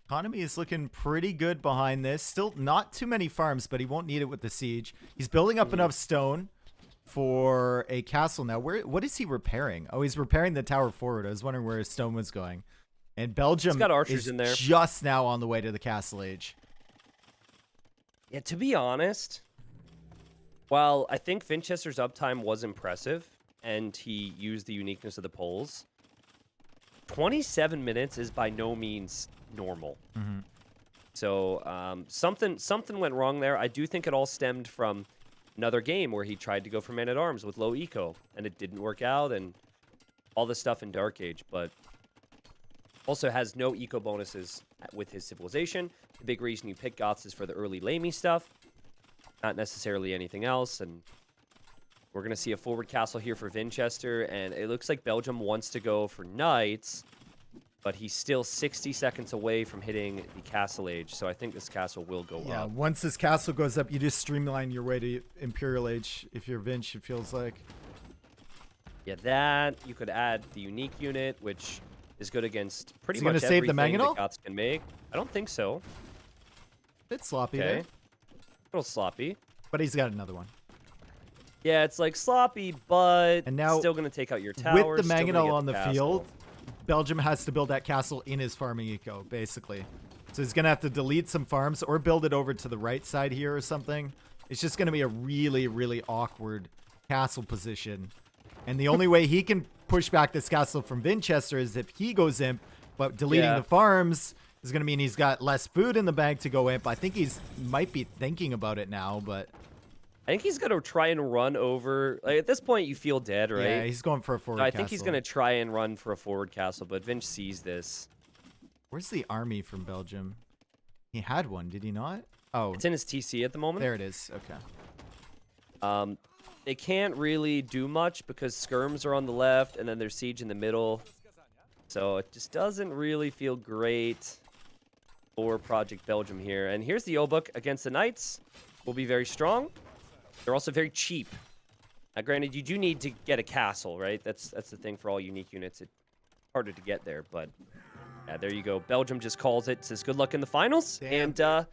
economy is looking pretty good behind this. Still not too many farms, but he won't need it with the siege. He's building up enough stone for a castle now. What is he repairing? Oh, he's repairing the tower forward. I was wondering where his stone was going. And Belgium got archers is in there. just now on the way to the castle age. Yeah, to be honest, while I think Vinchester's uptime was impressive and he used the uniqueness of the poles, 27 minutes is by no means normal. So something went wrong there. I do think it all stemmed from another game where he tried to go for man-at-arms with low eco, and it didn't work out, and all the stuff in Dark Age, but also has no eco bonuses with his civilization. The big reason you pick Goths is for the early lamey stuff, not necessarily anything else, and we're going to see a forward castle here for Vinchester, and it looks like Belgium wants to go for knights, but he's still 60 seconds away from hitting the castle age, so I think this castle will go Yeah, up. once this castle goes up, you just streamline your way to Imperial Age if you're Vinch, it feels like. Yeah, that. You could add the unique unit, which is good against pretty Is he gonna much save the everything Mangonel? that Goths can make. I don't think so. Bit sloppy Okay. there, A little sloppy. but he's got another one. Yeah, it's like sloppy, but And now, still going to take out your tower. with the still gonna Mangonel get on the castle. field, Belgium has to build that castle in his farming eco, basically. So he's going to have to delete some farms or build it over to the right side here or something. It's just going to be a really, really awkward castle position. And the only way he can push back this castle from Vinchester is if he goes imp, but deleting the farms is going to mean he's got less food in the bank to go imp. I think he's might be thinking about it now, but... I think he's going to try and run over. Like, at this point, you feel dead, right? Yeah, he's going for a forward I castle. think he's going to try and run for a forward castle, but Vinch sees this. Where's the army from Belgium? He had one, did he not? Oh, It's in his TC at the moment. there it is. Okay. They can't really do much because skirms are on the left and then there's siege in the middle. So it just doesn't really feel great for Project Belgium here. And here's the O-Book against the Knights. Will be very strong. They're also very cheap. Now, granted, you do need to get a castle, right? That's the thing for all unique units. It's harder to get there, but yeah, there you go. Belgium just calls it, says good luck in the finals. Damn. And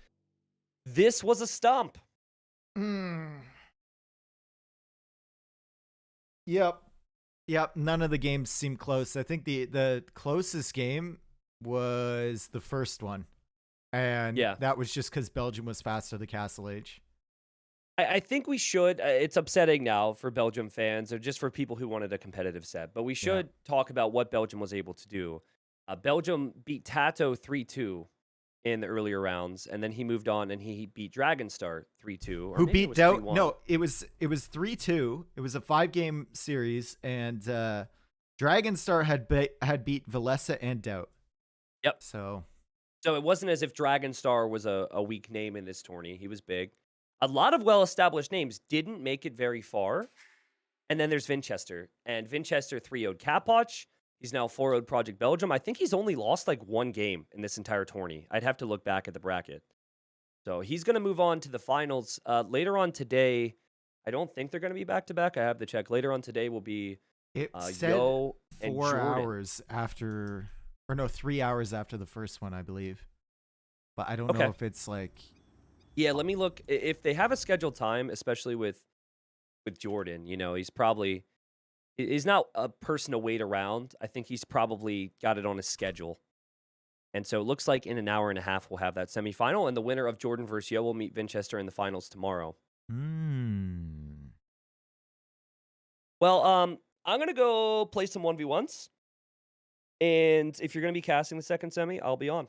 this was a stomp. Yep. None of the games seem close. I think the closest game was the first one. And that was just because Belgium was fast to the castle age. I think we should. It's upsetting now for Belgium fans or just for people who wanted a competitive set, but we should talk about what Belgium was able to do. Belgium beat Tato 3-2 in the earlier rounds, and then he moved on and he beat Dragonstar 3-2. Who beat Doubt? No, it was 3-2. It was a 5-game series, and Dragonstar had beat Valessa and Doubt. Yep. So So it wasn't as if Dragonstar was a weak name in this tourney. He was big. A lot of well-established names didn't make it very far. And then there's Vinchester. And Vinchester 3-0'd Capoch. He's now 4-0'd Project Belgium. I think he's only lost like one game in this entire tourney. I'd have to look back at the bracket. So he's going to move on to the finals. Later on today, I don't think they're going to be back-to-back. I have to check. Later on today will be It said Yo and 4 Jordan. hours after, or no, 3 hours after the first one, I believe. But I don't know if it's like. Yeah, let me look. If they have a scheduled time, especially with Jordan, you know, he's not a person to wait around. I think he's probably got it on his schedule. And so it looks like in an hour and a half we'll have that semifinal, and the winner of Jordan versus Yo will meet Vinchester in the finals tomorrow. Well, I'm gonna go play some 1v1s, and if you're gonna be casting the second semi, I'll be on.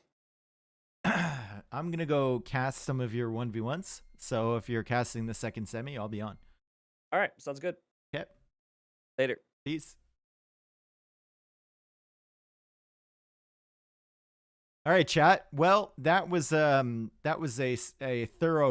I'm gonna go cast some of your 1v1s. So if you're casting the second semi, I'll be on. All right, sounds good. Okay. Later. Peace. All right, chat. Well, that was a thorough